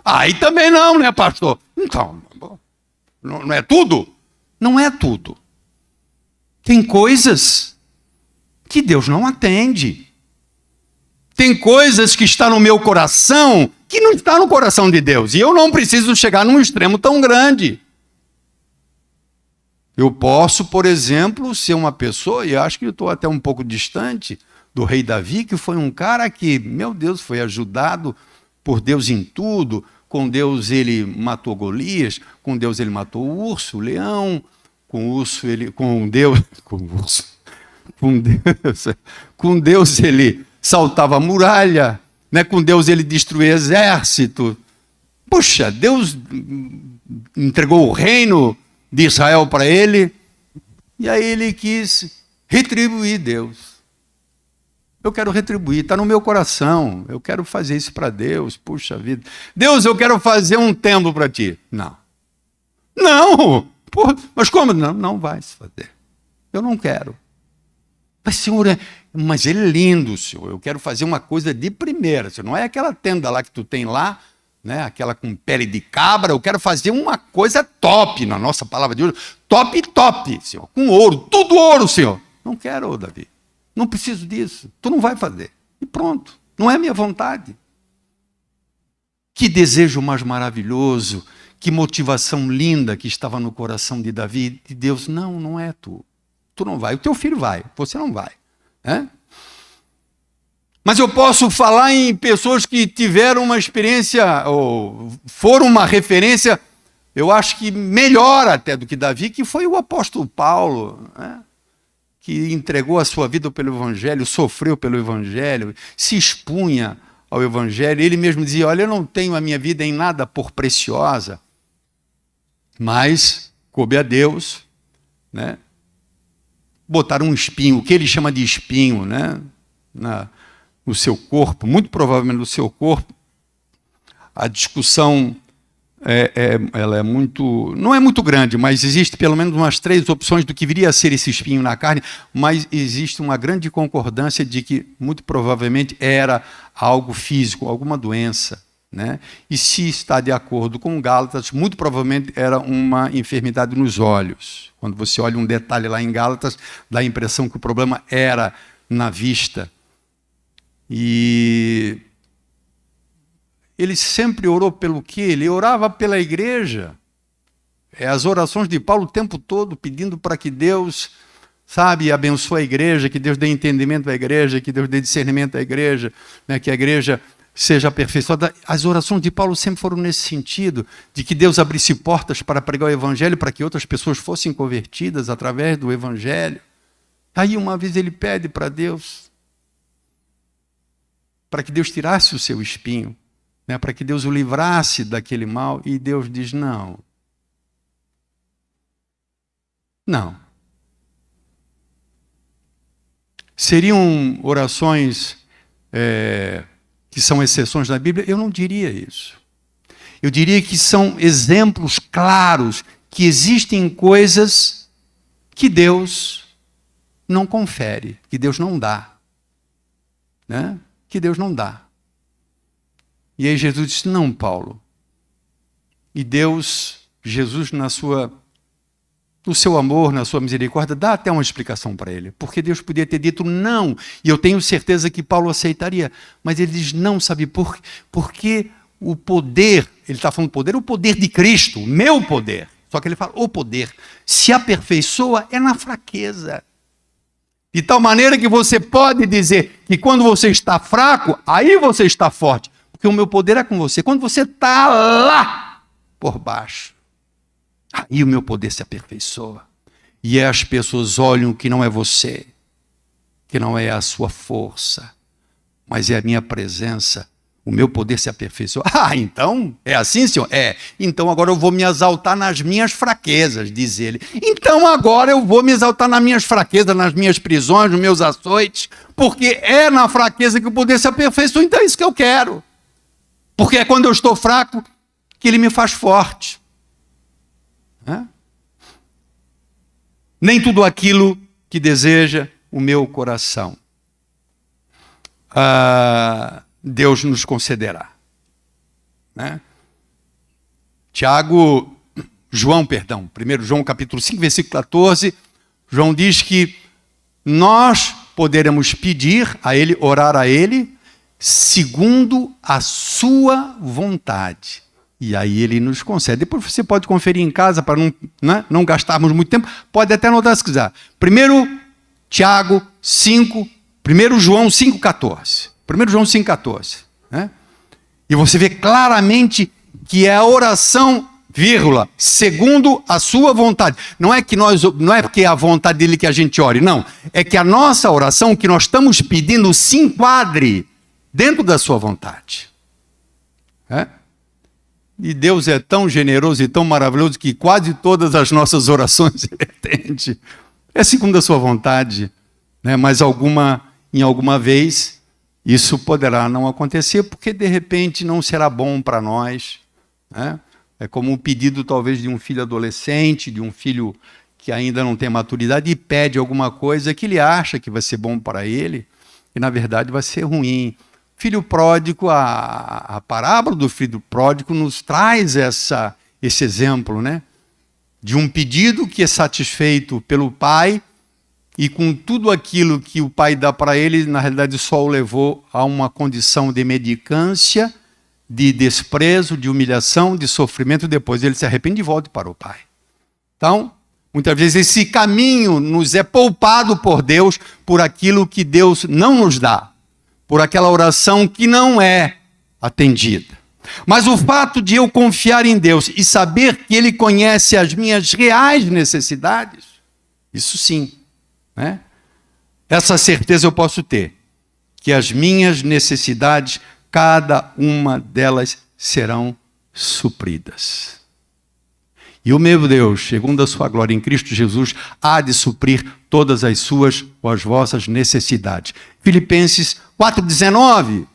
Aí também não, né, pastor? Então, não é tudo? Não é tudo. Tem coisas que Deus não atende. Tem coisas que estão no meu coração que não está no coração de Deus. E eu não preciso chegar num extremo tão grande. Eu posso, por exemplo, ser uma pessoa, e acho que eu estou até um pouco distante do rei Davi, que foi um cara que, meu Deus, foi ajudado por Deus em tudo. Com Deus ele matou Golias, com Deus ele matou o urso, o leão, com Deus ele saltava a muralha, com Deus ele destruía exército. Puxa, Deus entregou o reino de Israel para ele, e aí ele quis retribuir Deus. Eu quero retribuir, está no meu coração, eu quero fazer isso para Deus, puxa vida. Deus, eu quero fazer um templo para ti. Não. Não! Porra, mas como? Não vai se fazer. Eu não quero. Mas, Senhor, mas ele é lindo, Senhor, eu quero fazer uma coisa de primeira. Não é aquela tenda lá que tu tem lá, né? Aquela com pele de cabra. Eu quero fazer uma coisa top, na nossa palavra de hoje. Top, top, Senhor. Com ouro, tudo ouro, Senhor. Não quero, Davi. Não preciso disso. Tu não vai fazer. E pronto. Não é minha vontade. Que desejo mais maravilhoso, que motivação linda que estava no coração de Davi. De Deus, não é tu. Tu não vai. O teu filho vai. Você não vai. Mas eu posso falar em pessoas que tiveram uma experiência, ou foram uma referência, eu acho que melhor até do que Davi, que foi o apóstolo Paulo, né? Que entregou a sua vida pelo Evangelho, sofreu pelo Evangelho, se expunha ao Evangelho. Ele mesmo dizia, olha, eu não tenho a minha vida em nada por preciosa, mas coube a Deus, né? Botar um espinho, o que ele chama de espinho, né? No seu corpo, muito provavelmente no seu corpo. A discussão ela é muito, não é muito grande, mas existe pelo menos umas 3 opções do que viria a ser esse espinho na carne, mas existe uma grande concordância de que muito provavelmente era algo físico, alguma doença, né? E se está de acordo com Gálatas, muito provavelmente era uma enfermidade nos olhos. Quando você olha um detalhe lá em Gálatas, dá a impressão que o problema era na vista. E ele sempre orou pelo quê? Ele orava pela igreja. As orações de Paulo o tempo todo pedindo para que Deus, sabe, abençoe a igreja, que Deus dê entendimento à igreja, que Deus dê discernimento à igreja, né, que a igreja seja aperfeiçoada. As orações de Paulo sempre foram nesse sentido, de que Deus abrisse portas para pregar o evangelho, para que outras pessoas fossem convertidas através do evangelho. Aí uma vez ele pede para Deus, para que Deus tirasse o seu espinho, né, para que Deus o livrasse daquele mal, e Deus diz, não. Seriam orações que são exceções na Bíblia? Eu não diria isso. Eu diria que são exemplos claros que existem coisas que Deus não confere, que Deus não dá, né? Que Deus não dá. E aí Jesus disse, não, Paulo. E Jesus no seu amor, na sua misericórdia, dá até uma explicação para ele. Porque Deus podia ter dito não, e eu tenho certeza que Paulo aceitaria. Mas ele diz não, sabe por quê? Porque o poder, ele está falando poder, o poder de Cristo, o meu poder. Só que ele fala, o poder se aperfeiçoa é na fraqueza. De tal maneira que você pode dizer que quando você está fraco, aí você está forte. Porque o meu poder é com você. Quando você está lá por baixo, aí o meu poder se aperfeiçoa. E as pessoas olham que não é você, que não é a sua força, mas é a minha presença. O meu poder se aperfeiçoa. Ah, então, é assim, Senhor? É. Então agora eu vou me exaltar nas minhas fraquezas, diz ele. Então agora eu vou me exaltar nas minhas fraquezas, nas minhas prisões, nos meus açoites, porque é na fraqueza que o poder se aperfeiçoa. Então é isso que eu quero. Porque é quando eu estou fraco que ele me faz forte. Nem tudo aquilo que deseja o meu coração Deus nos concederá. Né? João, 1 João capítulo 5, versículo 14, João diz que nós poderemos pedir a ele, orar a ele, segundo a sua vontade. E aí ele nos concede. Depois você pode conferir em casa para não gastarmos muito tempo. Pode até anotar se quiser. 1 Tiago 5, 1 João 5,14. 1 João 5,14. Né? E você vê claramente que é a oração, vírgula, segundo a sua vontade. Não é porque é a vontade dele que a gente ore, não. É que a nossa oração, que nós estamos pedindo, se enquadre dentro da sua vontade. E Deus é tão generoso e tão maravilhoso que quase todas as nossas orações Ele atende. É segundo a sua vontade, né? Mas em alguma vez isso poderá não acontecer, porque de repente não será bom para nós. Né? É como um pedido talvez de um filho adolescente, de um filho que ainda não tem maturidade e pede alguma coisa que ele acha que vai ser bom para ele, e na verdade vai ser ruim. filho pródigo, a parábola do filho pródigo nos traz esse exemplo, né? De um pedido que é satisfeito pelo pai e com tudo aquilo que o pai dá para ele, na realidade só o levou a uma condição de mendicância, de desprezo, de humilhação, de sofrimento. Depois ele se arrepende e volta para o pai. Então, muitas vezes esse caminho nos é poupado por Deus por aquilo que Deus não nos dá, por aquela oração que não é atendida. Mas o fato de eu confiar em Deus e saber que Ele conhece as minhas reais necessidades, isso sim, né? Essa certeza eu posso ter, que as minhas necessidades, cada uma delas serão supridas. E o meu Deus, segundo a sua glória em Cristo Jesus, há de suprir todas as suas ou as vossas necessidades. Filipenses 4,19.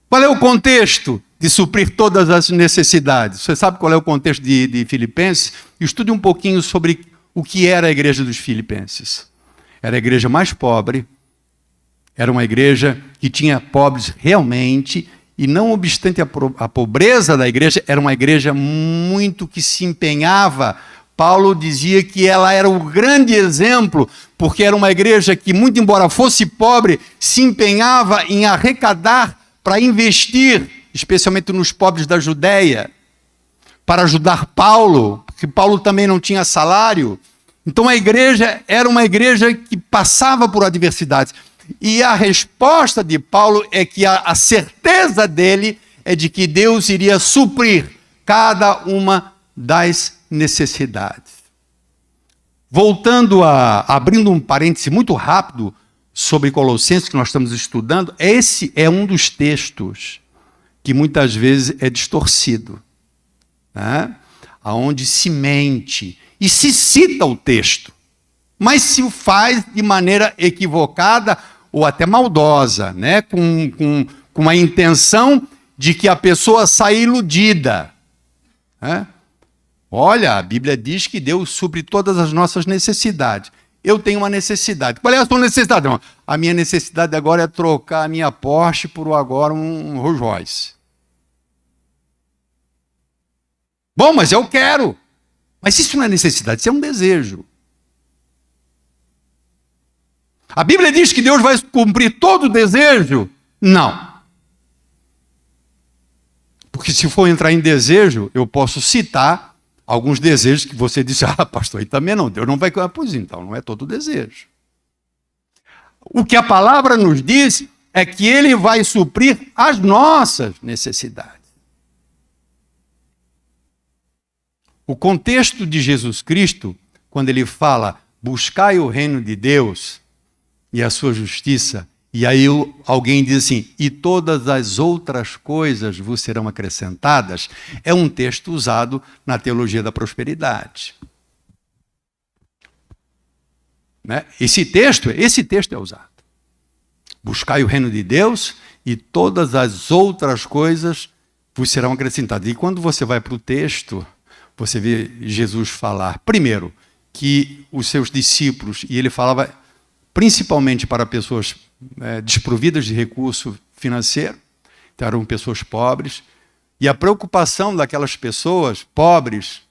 Qual é o contexto de suprir todas as necessidades? Você sabe qual é o contexto de Filipenses? Estude um pouquinho sobre o que era a igreja dos Filipenses. Era a igreja mais pobre, era uma igreja que tinha pobres realmente, e não obstante a pobreza da igreja, era uma igreja muito que se empenhava. Paulo dizia que ela era o grande exemplo, porque era uma igreja que, muito embora fosse pobre, se empenhava em arrecadar para investir, especialmente nos pobres da Judéia, para ajudar Paulo, porque Paulo também não tinha salário. Então a igreja era uma igreja que passava por adversidades. E a resposta de Paulo é que a certeza dele é de que Deus iria suprir cada uma das necessidades. Voltando abrindo um parêntese muito rápido sobre Colossenses, que nós estamos estudando, esse é um dos textos que muitas vezes é distorcido, né? Onde se mente e se cita o texto, mas se o faz de maneira equivocada ou até maldosa, né? com a intenção de que a pessoa saia iludida, né? Olha, a Bíblia diz que Deus supre todas as nossas necessidades. Eu tenho uma necessidade. Qual é a sua necessidade, irmão? A minha necessidade agora é trocar a minha Porsche por agora um Rolls Royce. Bom, mas eu quero. Mas isso não é necessidade, isso é um desejo. A Bíblia diz que Deus vai cumprir todo o desejo? Não. Porque se for entrar em desejo, eu posso citar alguns desejos que você disse, pastor, aí também não, Deus não vai... Pois então, não é todo desejo. O que a palavra nos diz é que Ele vai suprir as nossas necessidades. O contexto de Jesus Cristo, quando Ele fala, buscai o reino de Deus e a sua justiça, e aí alguém diz assim, e todas as outras coisas vos serão acrescentadas, é um texto usado na teologia da prosperidade. Né? Esse texto é usado. Buscai o reino de Deus e todas as outras coisas vos serão acrescentadas. E quando você vai para o texto, você vê Jesus falar, primeiro, que os seus discípulos, e ele falava principalmente para pessoas desprovidas de recurso financeiro, então eram pessoas pobres, e a preocupação daquelas pessoas pobres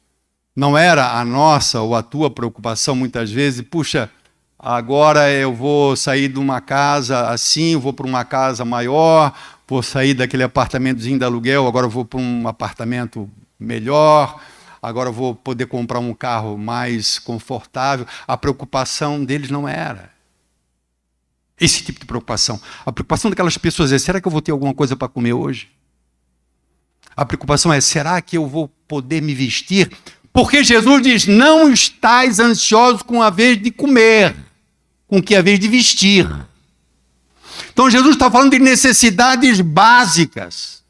não era a nossa ou a tua preocupação muitas vezes, puxa, agora eu vou sair de uma casa assim, vou para uma casa maior, vou sair daquele apartamentozinho de aluguel, agora eu vou para um apartamento melhor, agora eu vou poder comprar um carro mais confortável. A preocupação deles não era esse tipo de preocupação. A preocupação daquelas pessoas é, será que eu vou ter alguma coisa para comer hoje? A preocupação é, será que eu vou poder me vestir? Porque Jesus diz, não estais ansiosos com a vez de comer, com que a vez de vestir. Então Jesus está falando de necessidades básicas.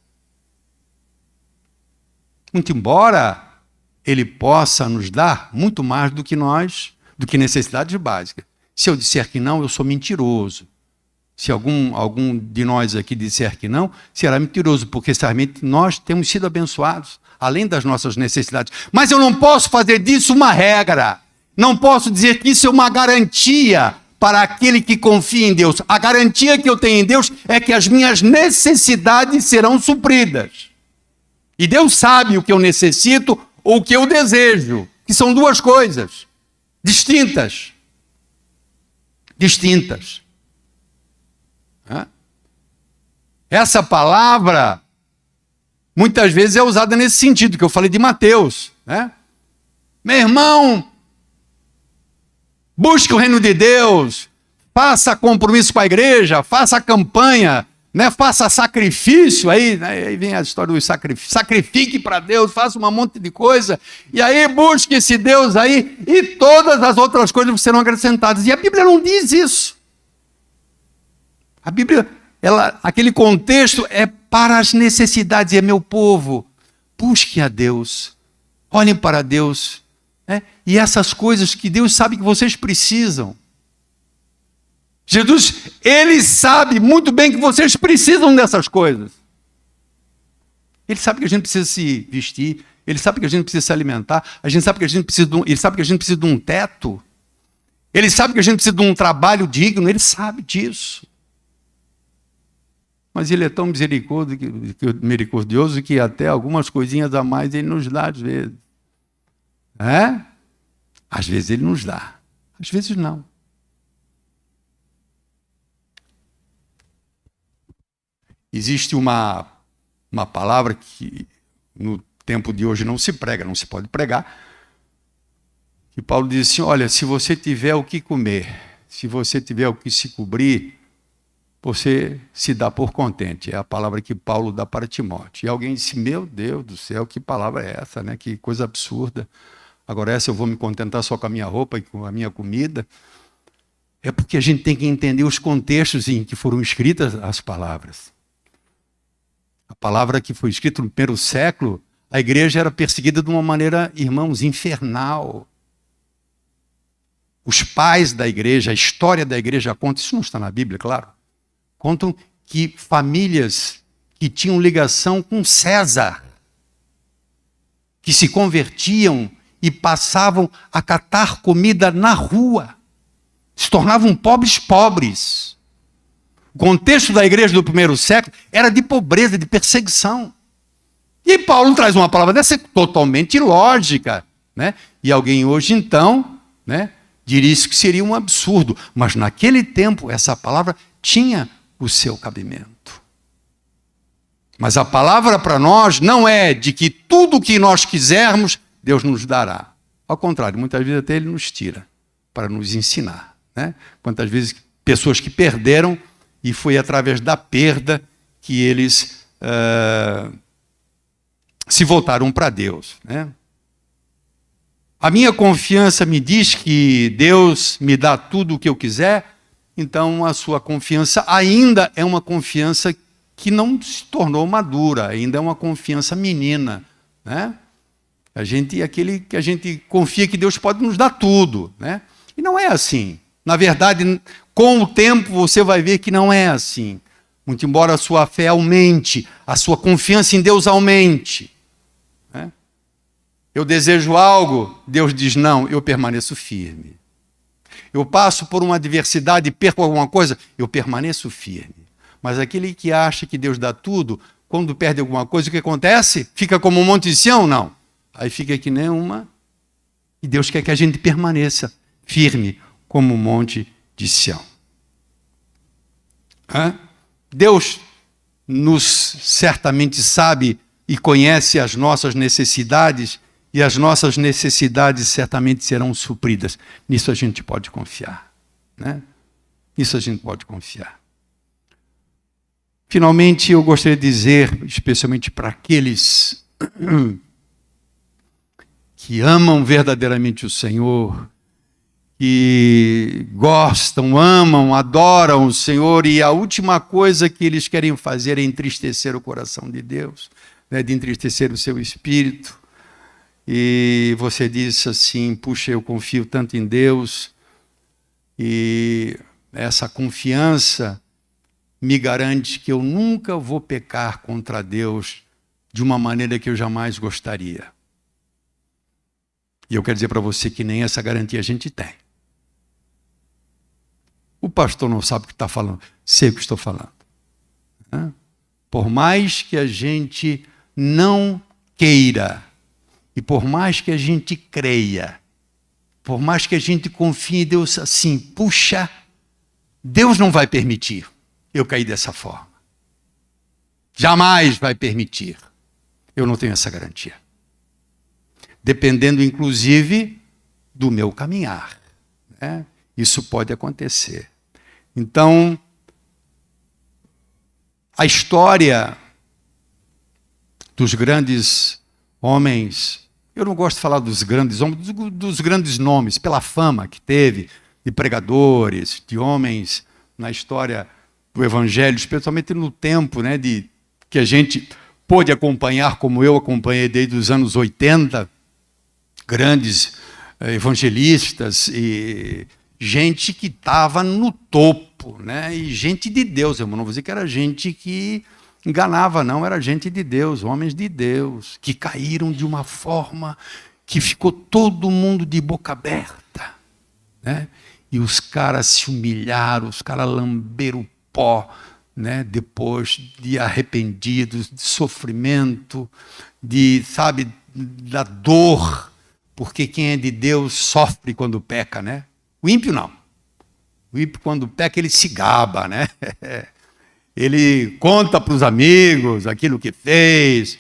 Muito embora Ele possa nos dar muito mais do que necessidades básicas. Se eu disser que não, eu sou mentiroso. Se algum de nós aqui disser que não, será mentiroso, porque certamente nós temos sido abençoados, além das nossas necessidades. Mas eu não posso fazer disso uma regra. Não posso dizer que isso é uma garantia para aquele que confia em Deus. A garantia que eu tenho em Deus é que as minhas necessidades serão supridas. E Deus sabe o que eu necessito ou o que eu desejo, que são duas coisas distintas. Distintas. Essa palavra muitas vezes é usada nesse sentido, que eu falei de Mateus, né? Meu irmão, busque o reino de Deus, faça compromisso com a igreja, faça campanha, né? Faça sacrifício, aí vem a história do sacrifício, sacrifique para Deus, faça um monte de coisa, e aí busque esse Deus aí, e todas as outras coisas serão acrescentadas. E a Bíblia não diz isso. A Bíblia, aquele contexto é para as necessidades, é meu povo, busque a Deus, olhem para Deus, né? E essas coisas que Deus sabe que vocês precisam. Jesus, Ele sabe muito bem que vocês precisam dessas coisas. Ele sabe que a gente precisa se vestir, Ele sabe que a gente precisa se alimentar, a gente sabe que a gente precisa Ele sabe que a gente precisa de um teto, Ele sabe que a gente precisa de um trabalho digno, Ele sabe disso. Mas Ele é tão misericordioso que até algumas coisinhas a mais Ele nos dá às vezes. Às vezes Ele nos dá, às vezes não. Existe uma palavra que no tempo de hoje não se prega, não se pode pregar, que Paulo diz assim, olha, se você tiver o que comer, se você tiver o que se cobrir, você se dá por contente. É a palavra que Paulo dá para Timóteo. E alguém disse, meu Deus do céu, que palavra é essa, né? Que coisa absurda. Agora essa eu vou me contentar só com a minha roupa e com a minha comida. É porque a gente tem que entender os contextos em que foram escritas as palavras. A palavra que foi escrita no primeiro século, a igreja era perseguida de uma maneira, irmãos, infernal. Os pais da igreja, a história da igreja conta, isso não está na Bíblia, claro, contam que famílias que tinham ligação com César, que se convertiam e passavam a catar comida na rua, se tornavam pobres. O contexto da igreja do primeiro século era de pobreza, de perseguição. E Paulo traz uma palavra dessa totalmente ilógica, né? E alguém hoje, então, né, diria isso que seria um absurdo. Mas naquele tempo, essa palavra tinha o seu cabimento. Mas a palavra para nós não é de que tudo o que nós quisermos, Deus nos dará. Ao contrário, muitas vezes até Ele nos tira para nos ensinar, né? Quantas vezes pessoas que perderam, e foi através da perda que eles se voltaram para Deus, né? A minha confiança me diz que Deus me dá tudo o que eu quiser, então a sua confiança ainda é uma confiança que não se tornou madura, ainda é uma confiança menina, né? Aquele que a gente confia que Deus pode nos dar tudo, né? E não é assim. Na verdade, com o tempo você vai ver que não é assim. Muito embora a sua fé aumente, a sua confiança em Deus aumente, né? Eu desejo algo, Deus diz não, eu permaneço firme. Eu passo por uma adversidade e perco alguma coisa, eu permaneço firme. Mas aquele que acha que Deus dá tudo, quando perde alguma coisa, o que acontece? Fica como um monte de Sião? Não. Aí fica que nem uma... E Deus quer que a gente permaneça firme como um monte de Sião. Deus nos certamente sabe e conhece as nossas necessidades, e as nossas necessidades certamente serão supridas. Nisso a gente pode confiar, né? Nisso a gente pode confiar. Finalmente, eu gostaria de dizer, especialmente para aqueles que amam verdadeiramente o Senhor, que gostam, amam, adoram o Senhor, e a última coisa que eles querem fazer é entristecer o coração de Deus, né, de entristecer o seu espírito. E você diz assim, puxa, eu confio tanto em Deus, e essa confiança me garante que eu nunca vou pecar contra Deus de uma maneira que eu jamais gostaria. E eu quero dizer para você que nem essa garantia a gente tem. O pastor não sabe o que está falando. Sei o que estou falando. Por mais que a gente não queira, e por mais que a gente creia, por mais que a gente confie em Deus assim, puxa, Deus não vai permitir eu cair dessa forma. Jamais vai permitir. Eu não tenho essa garantia. Dependendo, inclusive, do meu caminhar. Isso pode acontecer. Então, a história dos grandes homens, eu não gosto de falar dos grandes homens, dos grandes nomes, pela fama que teve, de pregadores, de homens na história do Evangelho, especialmente no tempo que a gente pôde acompanhar, como eu acompanhei desde os anos 80, grandes evangelistas e gente que estava no topo, e gente de Deus, irmão, não vou dizer que era gente que enganava, não, era gente de Deus, homens de Deus, que caíram de uma forma que ficou todo mundo de boca aberta, e os caras se humilharam, os caras lamberam o pó, depois de arrependidos, de sofrimento, da dor, porque quem é de Deus sofre quando peca, O ímpio não. O ímpio, quando peca, ele se gaba, Ele conta para os amigos aquilo que fez,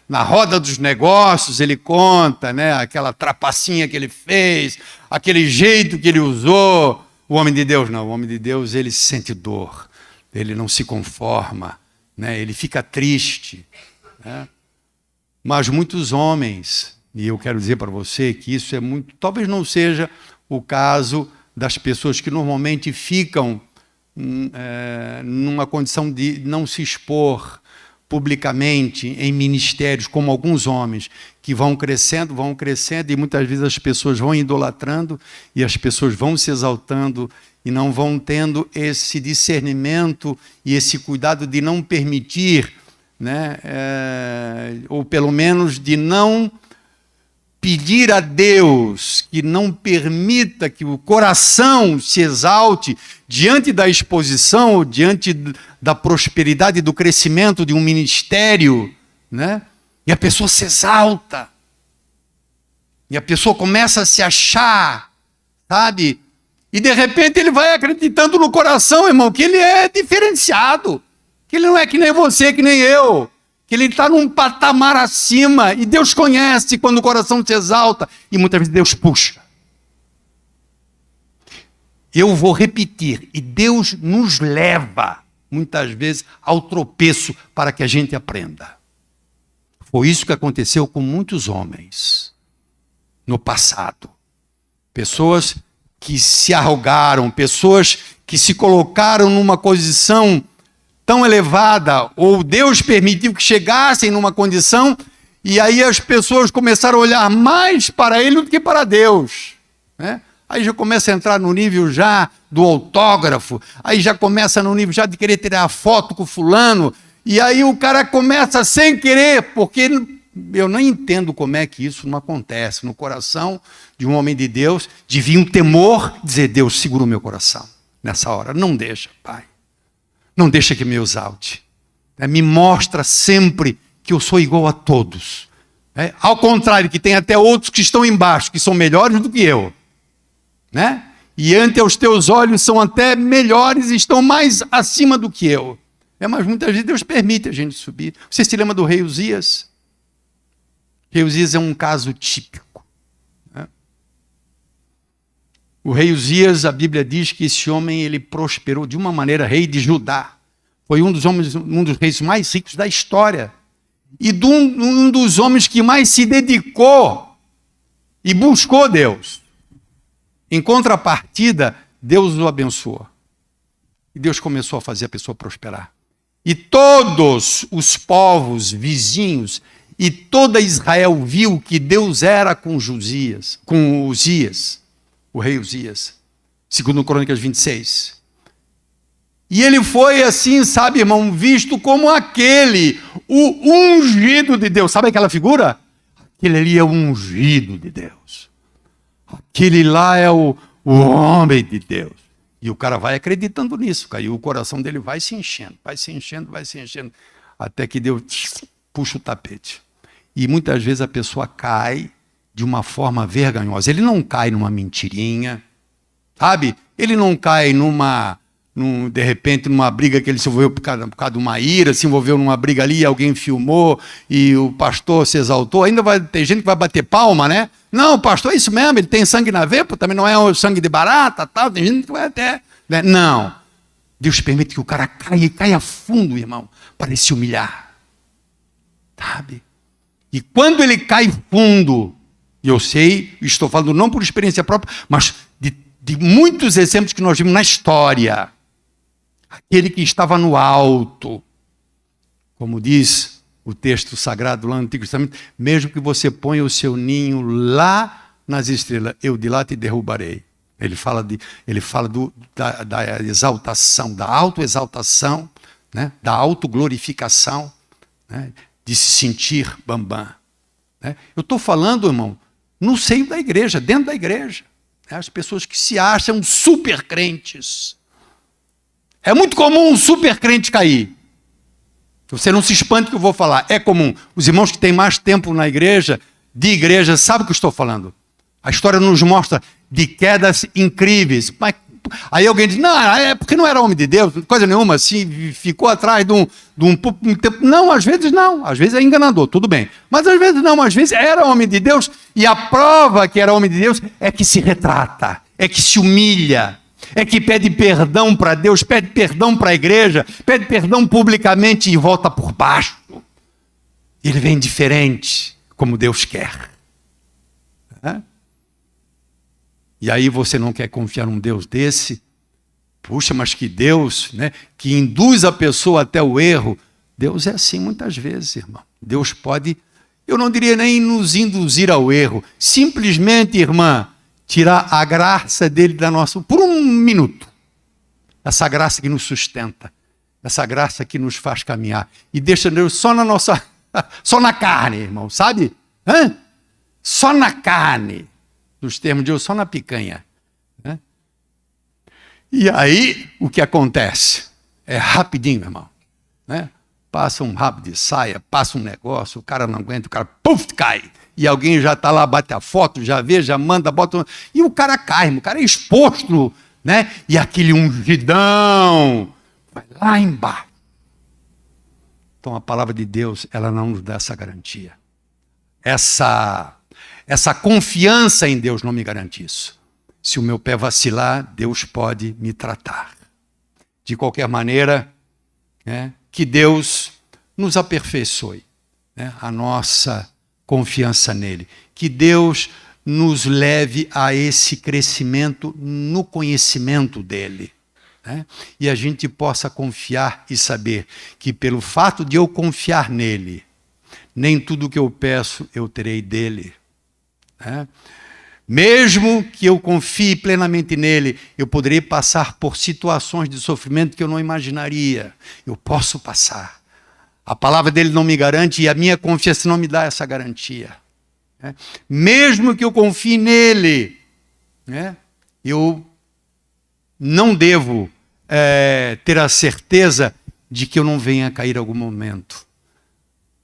Na roda dos negócios ele conta, Aquela trapacinha que ele fez, aquele jeito que ele usou. O homem de Deus não. O homem de Deus, ele sente dor. Ele não se conforma, Ele fica triste, Mas muitos homens, e eu quero dizer para você que isso é muito, talvez não seja o caso das pessoas que normalmente ficam numa condição de não se expor publicamente em ministérios, como alguns homens, que vão crescendo, e muitas vezes as pessoas vão idolatrando, e as pessoas vão se exaltando, e não vão tendo esse discernimento e esse cuidado de não permitir, ou pelo menos de não pedir a Deus que não permita que o coração se exalte diante da exposição, ou diante da prosperidade, do crescimento de um ministério, E a pessoa se exalta, e a pessoa começa a se achar, E de repente ele vai acreditando no coração, irmão, que ele é diferenciado, que ele não é que nem você, que nem eu, que ele está num patamar acima, e Deus conhece quando o coração se exalta, e muitas vezes Deus puxa. Eu vou repetir, e Deus nos leva, muitas vezes, ao tropeço para que a gente aprenda. Foi isso que aconteceu com muitos homens no passado. Pessoas que se arrogaram, pessoas que se colocaram numa posição tão elevada, ou Deus permitiu que chegassem numa condição, e aí as pessoas começaram a olhar mais para ele do que para Deus. Aí já começa a entrar no nível já do autógrafo, aí já começa no nível já de querer tirar a foto com fulano, e aí o cara começa sem querer, porque eu não entendo como é que isso não acontece no coração de um homem de Deus, de vir um temor, dizer, Deus, segura o meu coração nessa hora, não deixa, Pai. Não deixa que me exalte. Me mostra sempre que eu sou igual a todos. Ao contrário, que tem até outros que estão embaixo, que são melhores do que eu. E ante os teus olhos são até melhores e estão mais acima do que eu. Mas muitas vezes Deus permite a gente subir. Você se lembra do rei Uzias? Rei Uzias é um caso típico. O rei Uzias, a Bíblia diz que esse homem ele prosperou de uma maneira, rei de Judá. Foi um dos reis mais ricos da história. E um dos homens que mais se dedicou e buscou Deus. Em contrapartida, Deus o abençoou. E Deus começou a fazer a pessoa prosperar. E todos os povos vizinhos e toda Israel viu que Deus era com Uzias, o rei Uzias, segundo Crônicas 26. E ele foi assim, irmão, visto como o ungido de Deus. Sabe aquela figura? Aquele ali é o ungido de Deus. Aquele lá é o homem de Deus. E o cara vai acreditando nisso, cara, e o coração dele vai se enchendo, vai se enchendo, vai se enchendo, até que Deus puxa o tapete. E muitas vezes a pessoa cai de uma forma vergonhosa. Ele não cai numa mentirinha, sabe? Ele não cai de repente, numa briga que ele se envolveu por causa de uma ira, se envolveu numa briga ali, alguém filmou e o pastor se exaltou. Ainda vai ter gente que vai bater palma, né? Não, pastor, é isso mesmo, ele tem sangue na veia, também não é o sangue de barata, tal. Tem gente que vai até... Né? Não. Deus permite que o cara caia fundo, irmão, para ele se humilhar. Sabe? E quando ele cai fundo, e eu sei, estou falando não por experiência própria, mas de muitos exemplos que nós vimos na história, aquele que estava no alto, como diz o texto sagrado lá no Antigo Testamento, mesmo que você ponha o seu ninho lá nas estrelas, eu de lá te derrubarei. Ele fala da exaltação, da autoexaltação, né? Da autoglorificação, né? De se sentir bambam. Né? Eu estou falando, irmão, no seio da igreja, dentro da igreja. Né? As pessoas que se acham super crentes. É muito comum um super crente cair. Você não se espante que eu vou falar. É comum. Os irmãos que têm mais tempo na igreja, de igreja, sabem o que eu estou falando. A história nos mostra de quedas incríveis. Mas, aí alguém diz, não, é porque não era homem de Deus, coisa nenhuma, assim, ficou atrás de um tempo. Não, às vezes não. Às vezes é enganador, tudo bem. Mas às vezes não, às vezes era homem de Deus, e a prova que era homem de Deus é que se retrata, é que se humilha, é que pede perdão para Deus, pede perdão para a igreja, pede perdão publicamente e volta por baixo. Ele vem diferente, como Deus quer. É? E aí você não quer confiar num Deus desse? Puxa, mas que Deus, né, que induz a pessoa até o erro. Deus é assim muitas vezes, irmão. Deus pode, eu não diria nem nos induzir ao erro, simplesmente, irmã, tirar a graça dele da nossa, por um minuto. Essa graça que nos sustenta, essa graça que nos faz caminhar. E deixa Deus só na nossa, só na carne, irmão, sabe? Hã? Só na carne. Nos termos de Deus, só na picanha. Né? E aí, o que acontece? É rapidinho, irmão. Né? Passa um rabo de saia, passa um negócio, o cara não aguenta, o cara, puf, cai. E alguém já está lá, bate a foto, já vê, já manda, bota... E o cara cai, o cara é exposto, né? E aquele ungidão vai lá embaixo. Então, a palavra de Deus, ela não nos dá essa garantia. Essa confiança em Deus não me garante isso. Se o meu pé vacilar, Deus pode me tratar. De qualquer maneira, né, que Deus nos aperfeiçoe, né, a nossa confiança nele. Que Deus nos leve a esse crescimento no conhecimento dele. Né, e a gente possa confiar e saber que pelo fato de eu confiar nele, nem tudo que eu peço eu terei dele. É. Mesmo que eu confie plenamente nele, eu poderei passar por situações de sofrimento que eu não imaginaria. Eu posso passar. A palavra dele não me garante e a minha confiança não me dá essa garantia. É. Mesmo que eu confie nele, eu não devo ter a certeza de que eu não venha a cair em algum momento.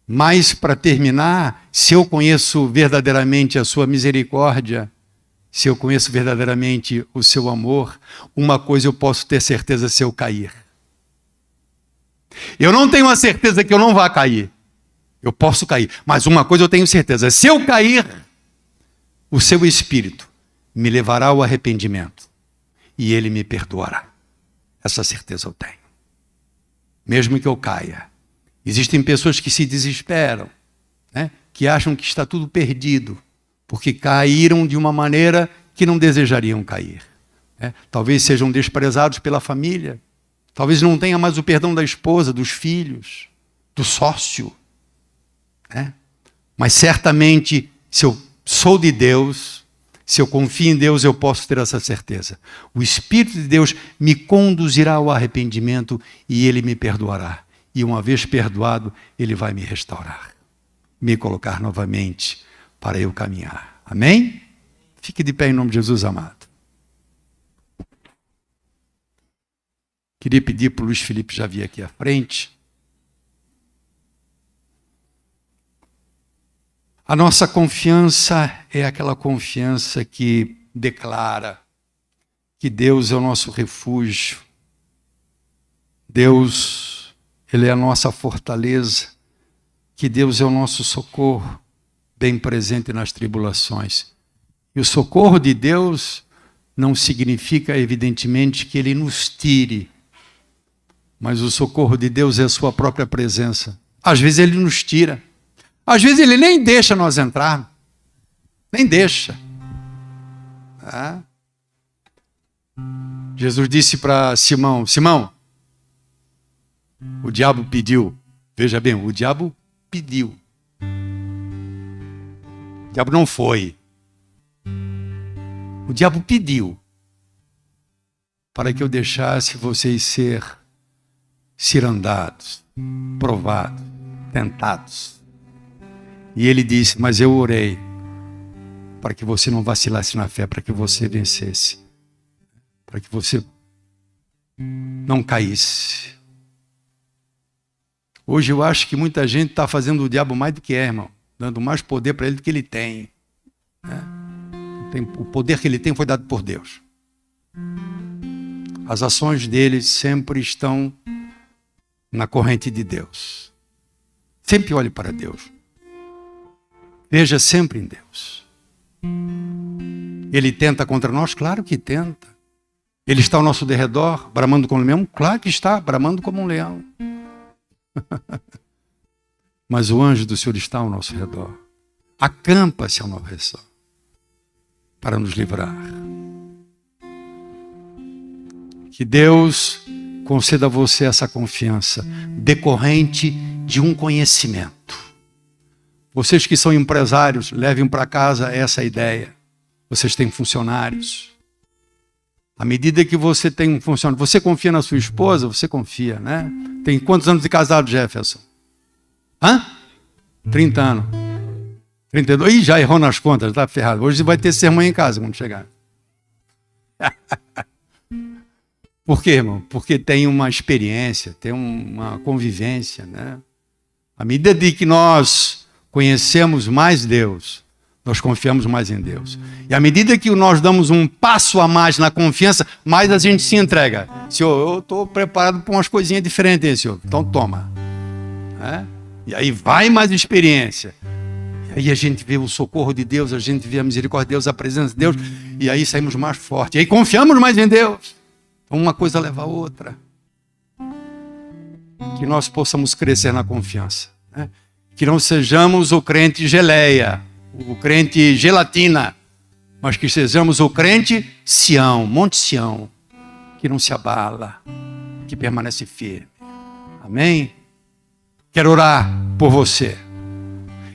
Mas, para terminar, se eu conheço verdadeiramente a sua misericórdia, se eu conheço verdadeiramente o seu amor, uma coisa eu posso ter certeza se eu cair. Eu não tenho a certeza que eu não vá cair. Eu posso cair, mas uma coisa eu tenho certeza. Se eu cair, o seu Espírito me levará ao arrependimento e ele me perdoará. Essa certeza eu tenho. Mesmo que eu caia. Existem pessoas que se desesperam, né? Que acham que está tudo perdido, porque caíram de uma maneira que não desejariam cair. Né? Talvez sejam desprezados pela família, talvez não tenham mais o perdão da esposa, dos filhos, do sócio. Né? Mas certamente, se eu sou de Deus, se eu confio em Deus, eu posso ter essa certeza. O Espírito de Deus me conduzirá ao arrependimento e ele me perdoará. E uma vez perdoado, ele vai me restaurar, me colocar novamente para eu caminhar. Amém? Fique de pé em nome de Jesus, amado. Queria pedir para o Luiz Felipe já vir aqui à frente. A nossa confiança é aquela confiança que declara que Deus é o nosso refúgio. Deus, Ele é a nossa fortaleza. Que Deus é o nosso socorro, bem presente nas tribulações. E o socorro de Deus não significa, evidentemente, que Ele nos tire. Mas o socorro de Deus é a sua própria presença. Às vezes Ele nos tira. Às vezes Ele nem deixa nós entrar. Nem deixa. Jesus disse para Simão, Simão, o diabo pediu. Veja bem, o diabo pediu. O diabo não foi. O diabo pediu para que eu deixasse vocês ser cirandados, provados, tentados. E ele disse, mas eu orei para que você não vacilasse na fé, para que você vencesse, para que você não caísse. Hoje eu acho que muita gente está fazendo o diabo mais do que é, irmão, dando mais poder para ele do que ele tem. O poder que ele tem foi dado por Deus. As ações dele sempre estão na corrente de Deus. Sempre olhe para Deus. Veja sempre em Deus. Ele tenta contra nós? Claro que tenta. Ele está ao nosso derredor, bramando como um leão? Claro que está, bramando como um leão. Mas o anjo do Senhor está ao nosso redor. Acampa-se ao nosso redor para nos livrar. Que Deus conceda a você essa confiança decorrente de um conhecimento. Vocês que são empresários, levem para casa essa ideia. Vocês têm funcionários. À medida que você tem um funcionário, você confia na sua esposa, você confia, né? Tem quantos anos de casado, Jefferson? 30 anos. 32. Ih, já errou nas contas, está ferrado. Hoje vai ter sermão em casa quando chegar. Por quê, irmão? Porque tem uma experiência, tem uma convivência, né? À medida de que nós conhecemos mais Deus, nós confiamos mais em Deus. E à medida que nós damos um passo a mais na confiança, mais a gente se entrega. Senhor, eu estou preparado para umas coisinhas diferentes, hein, Senhor? Então toma. E aí vai mais experiência. E aí a gente vê o socorro de Deus, a gente vê a misericórdia de Deus, a presença de Deus, e aí saímos mais fortes. E aí confiamos mais em Deus. Então uma coisa leva a outra. Que nós possamos crescer na confiança. Né? Que não sejamos o crente geleia, o crente gelatina, mas que sejamos o crente Sião, Monte Sião, que não se abala, que permanece firme. Amém? Quero orar por você,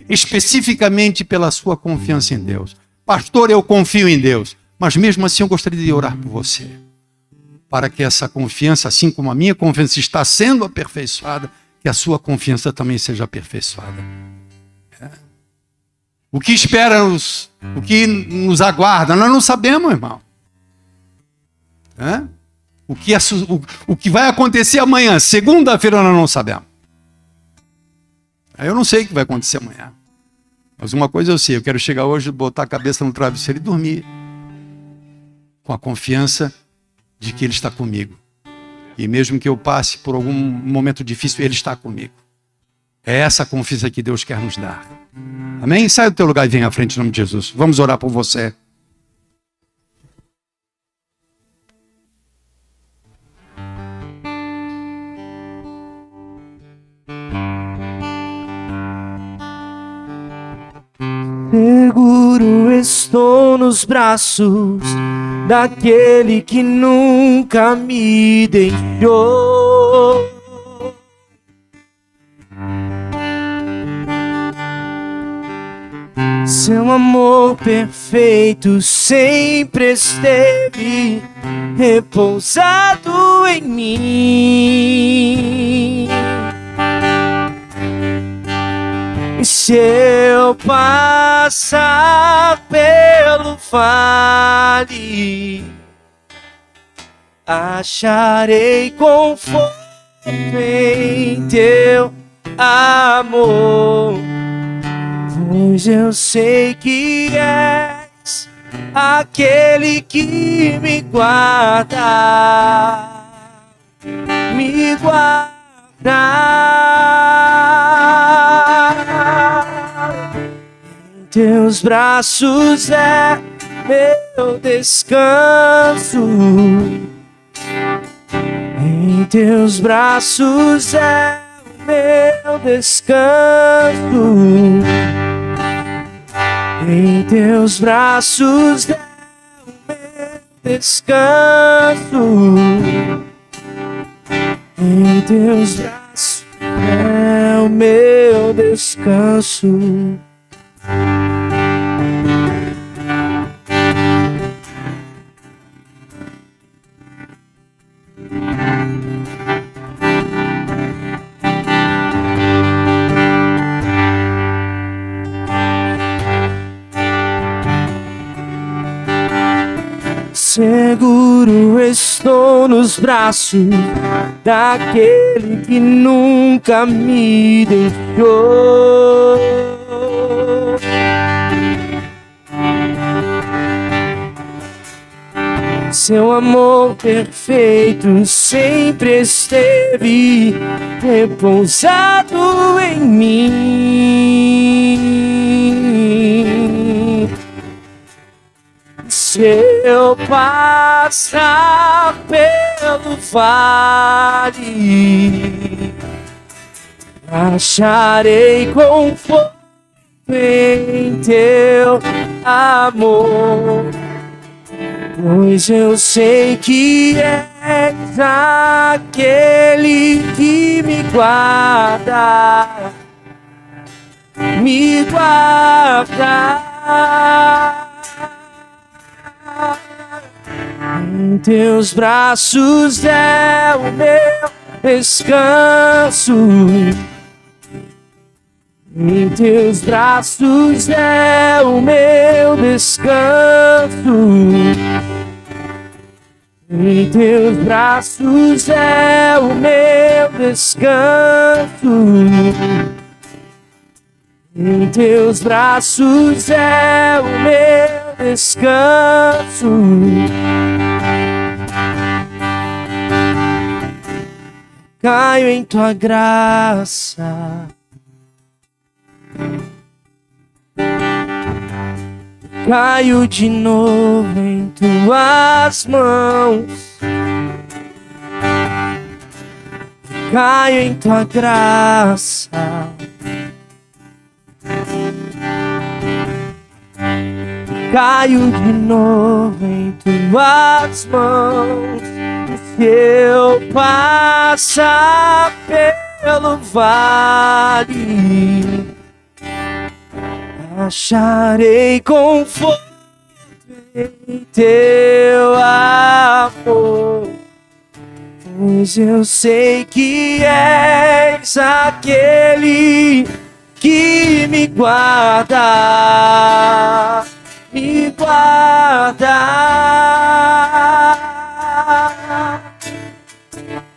especificamente pela sua confiança em Deus. Pastor, eu confio em Deus, mas mesmo assim eu gostaria de orar por você, para que essa confiança, assim como a minha confiança está sendo aperfeiçoada, que a sua confiança também seja aperfeiçoada. O que espera o que nos aguarda, nós não sabemos, irmão. O que vai acontecer amanhã, segunda-feira, nós não sabemos. Eu não sei o que vai acontecer amanhã. Mas uma coisa eu sei, eu quero chegar hoje, botar a cabeça no travesseiro e dormir. Com a confiança de que Ele está comigo. E mesmo que eu passe por algum momento difícil, Ele está comigo. É essa confiança que Deus quer nos dar. Amém? Sai do teu lugar e vem à frente em nome de Jesus. Vamos orar por você. Seguro estou nos braços daquele que nunca me deixou. Seu amor perfeito sempre esteve repousado em mim. E se eu passar pelo vale acharei conforto em teu amor, pois eu sei que és aquele que me guarda, me guarda. Em teus braços é meu descanso, em teus braços é o meu descanso, em teus braços é o meu descanso, em teus braços é o meu descanso. Seguro estou nos braços daquele que nunca me deixou. Seu amor perfeito sempre esteve repousado em mim. Se eu passar pelo vale, acharei conforto em teu amor, pois eu sei que és aquele que me guarda, me guarda. Em teus braços é o meu descanso, em teus braços é o meu descanso, em teus braços é o meu descanso, em teus braços é o meu descanso. Caio em tua graça, caio de novo em tuas mãos, caio em tua graça, caio de novo em tuas mãos. Se eu passar pelo vale, acharei conforto em teu amor, pois eu sei que és aquele que me guarda, me guarda.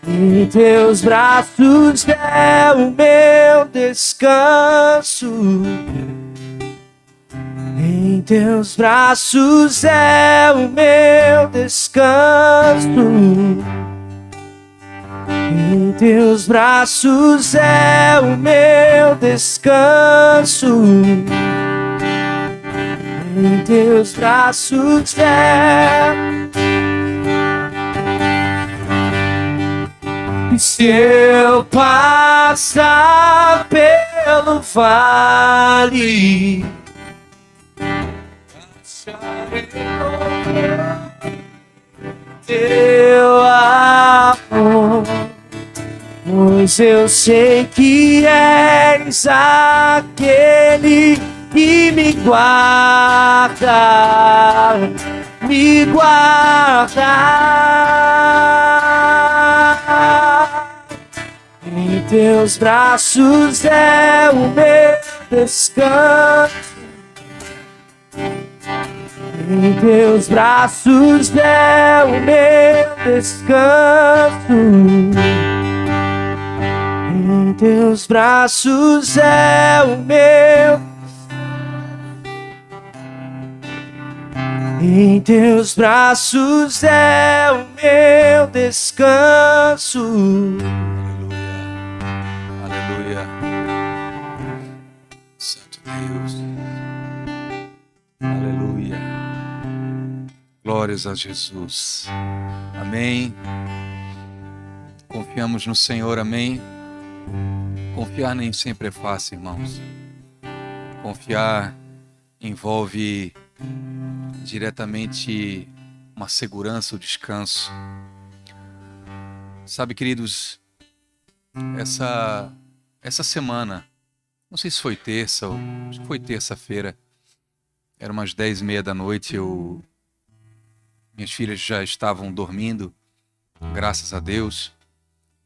Em teus braços é o meu descanso, em teus braços é o meu descanso, em teus braços é o meu descanso, em teus braços é. E se eu passar pelo vale, acharei teu amor, pois eu sei que és aquele que me guarda, me guarda. Em teus braços é o meu descanso, Em teus braços é o meu descanso. Em teus braços é o meu. Em teus braços é o meu descanso. Aleluia. Santo Deus. Aleluia. Glórias a Jesus. Amém. Confiamos no Senhor, amém. Confiar nem sempre é fácil, irmãos. Confiar envolve diretamente uma segurança, o descanso. Sabe, queridos, essa semana, não sei se foi terça ou acho que foi terça-feira, era umas 10h30 da noite, minhas filhas já estavam dormindo, graças a Deus,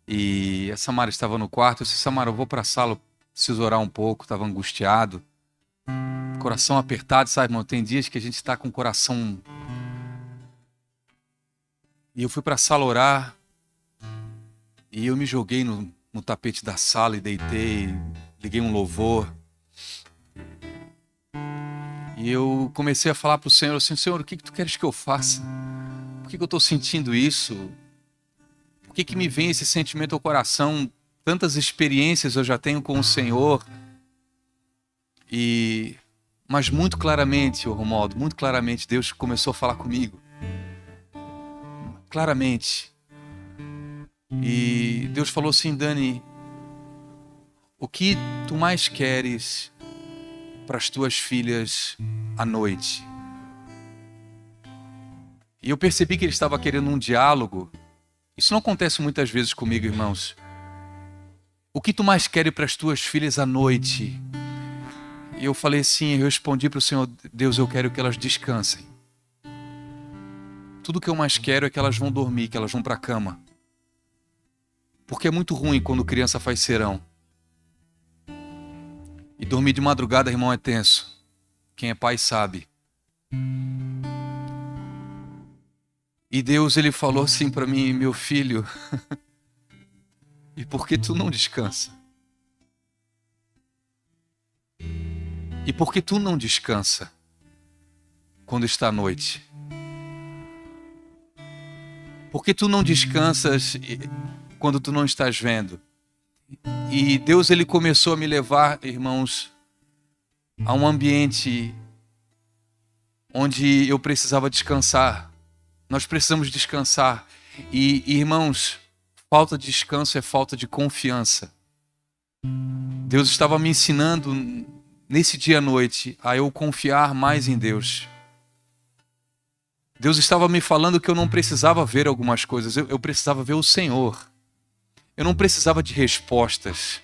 e a Samara estava no quarto. Eu disse: Samara, eu vou para a sala, preciso orar um pouco, estava angustiado, coração apertado, sabe, irmão? Tem dias que a gente está com o coração... E eu fui para a sala orar, e eu me joguei no tapete da sala e deitei, liguei um louvor. E eu comecei a falar para o Senhor assim: Senhor, o que tu queres que eu faça? Por que eu estou sentindo isso? Por que me vem esse sentimento ao coração? Tantas experiências eu já tenho com o Senhor. Mas muito claramente, Romualdo, muito claramente, Deus começou a falar comigo. Claramente. E Deus falou assim: Dani, o que tu mais queres para as tuas filhas à noite? E eu percebi que ele estava querendo um diálogo. Isso não acontece muitas vezes comigo, irmãos. O que tu mais queres para as tuas filhas à noite? E eu falei assim, eu respondi para o Senhor: Deus, eu quero que elas descansem. Tudo que eu mais quero é que elas vão dormir, que elas vão para a cama. Porque é muito ruim quando criança faz serão. E dormir de madrugada, irmão, é tenso. Quem é pai sabe. E Deus, ele falou assim para mim: meu filho, e por que tu não descansa? E por que tu não descansa quando está à noite? Por que tu não descansas quando tu não estás vendo? E Deus, ele começou a me levar, irmãos, a um ambiente onde eu precisava descansar. Nós precisamos descansar. E irmãos, falta de descanso é falta de confiança. Deus estava me ensinando nesse dia à noite a eu confiar mais em Deus. Deus estava me falando que eu não precisava ver algumas coisas, eu precisava ver o Senhor. Eu não precisava de respostas.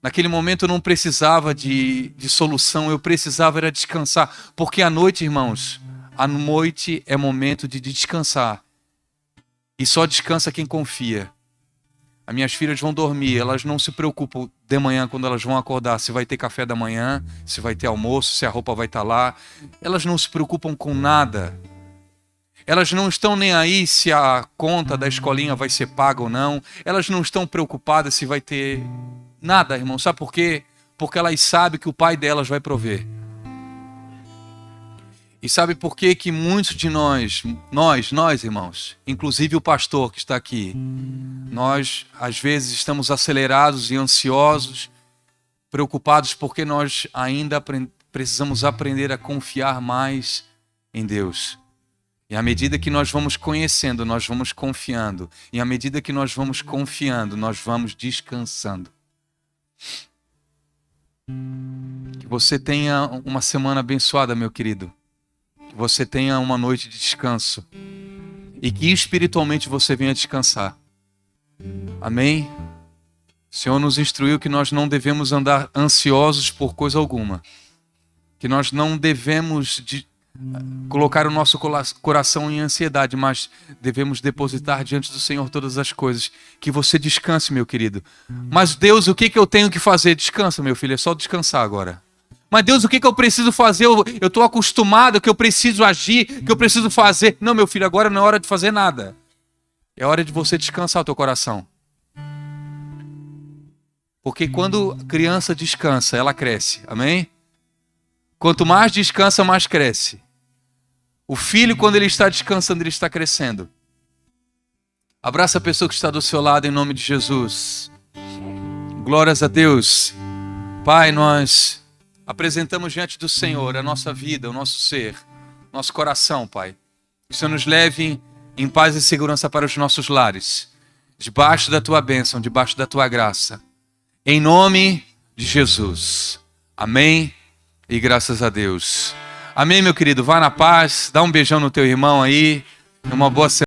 Naquele momento eu não precisava de solução, eu precisava era descansar. Porque à noite, irmãos, a noite é momento de descansar. E só descansa quem confia. As minhas filhas vão dormir, elas não se preocupam de manhã quando elas vão acordar, se vai ter café da manhã, se vai ter almoço, se a roupa vai estar lá. Elas não se preocupam com nada. Elas não estão nem aí se a conta da escolinha vai ser paga ou não. Elas não estão preocupadas se vai ter nada, irmão. Sabe por quê? Porque elas sabem que o pai delas vai prover. E sabe por quê que muitos de nós, irmãos, inclusive o pastor que está aqui, nós às vezes estamos acelerados e ansiosos, preocupados porque nós ainda precisamos aprender a confiar mais em Deus. E à medida que nós vamos conhecendo, nós vamos confiando. E à medida que nós vamos confiando, nós vamos descansando. Que você tenha uma semana abençoada, meu querido. Que você tenha uma noite de descanso. E que espiritualmente você venha descansar. Amém? O Senhor nos instruiu que nós não devemos andar ansiosos por coisa alguma. Que nós não devemos colocar o nosso coração em ansiedade, mas devemos depositar diante do Senhor todas as coisas. Que você descanse, meu querido. Mas Deus, o que eu tenho que fazer? Descansa, meu filho, é só descansar agora. Mas Deus, o que eu preciso fazer? Eu estou acostumado, que eu preciso agir, que eu preciso fazer. Não, meu filho, agora não é hora de fazer nada. É hora de você descansar o teu coração. Porque quando a criança descansa, ela cresce. Amém? Quanto mais descansa, mais cresce. O filho, quando ele está descansando, ele está crescendo. Abraça a pessoa que está do seu lado em nome de Jesus. Glórias a Deus. Pai, nós apresentamos diante do Senhor a nossa vida, o nosso ser, nosso coração, Pai. Que o Senhor nos leve em paz e segurança para os nossos lares, debaixo da Tua bênção, debaixo da Tua graça. Em nome de Jesus. Amém e graças a Deus. Amém, meu querido. Vá na paz, dá um beijão no teu irmão aí. Uma boa semana.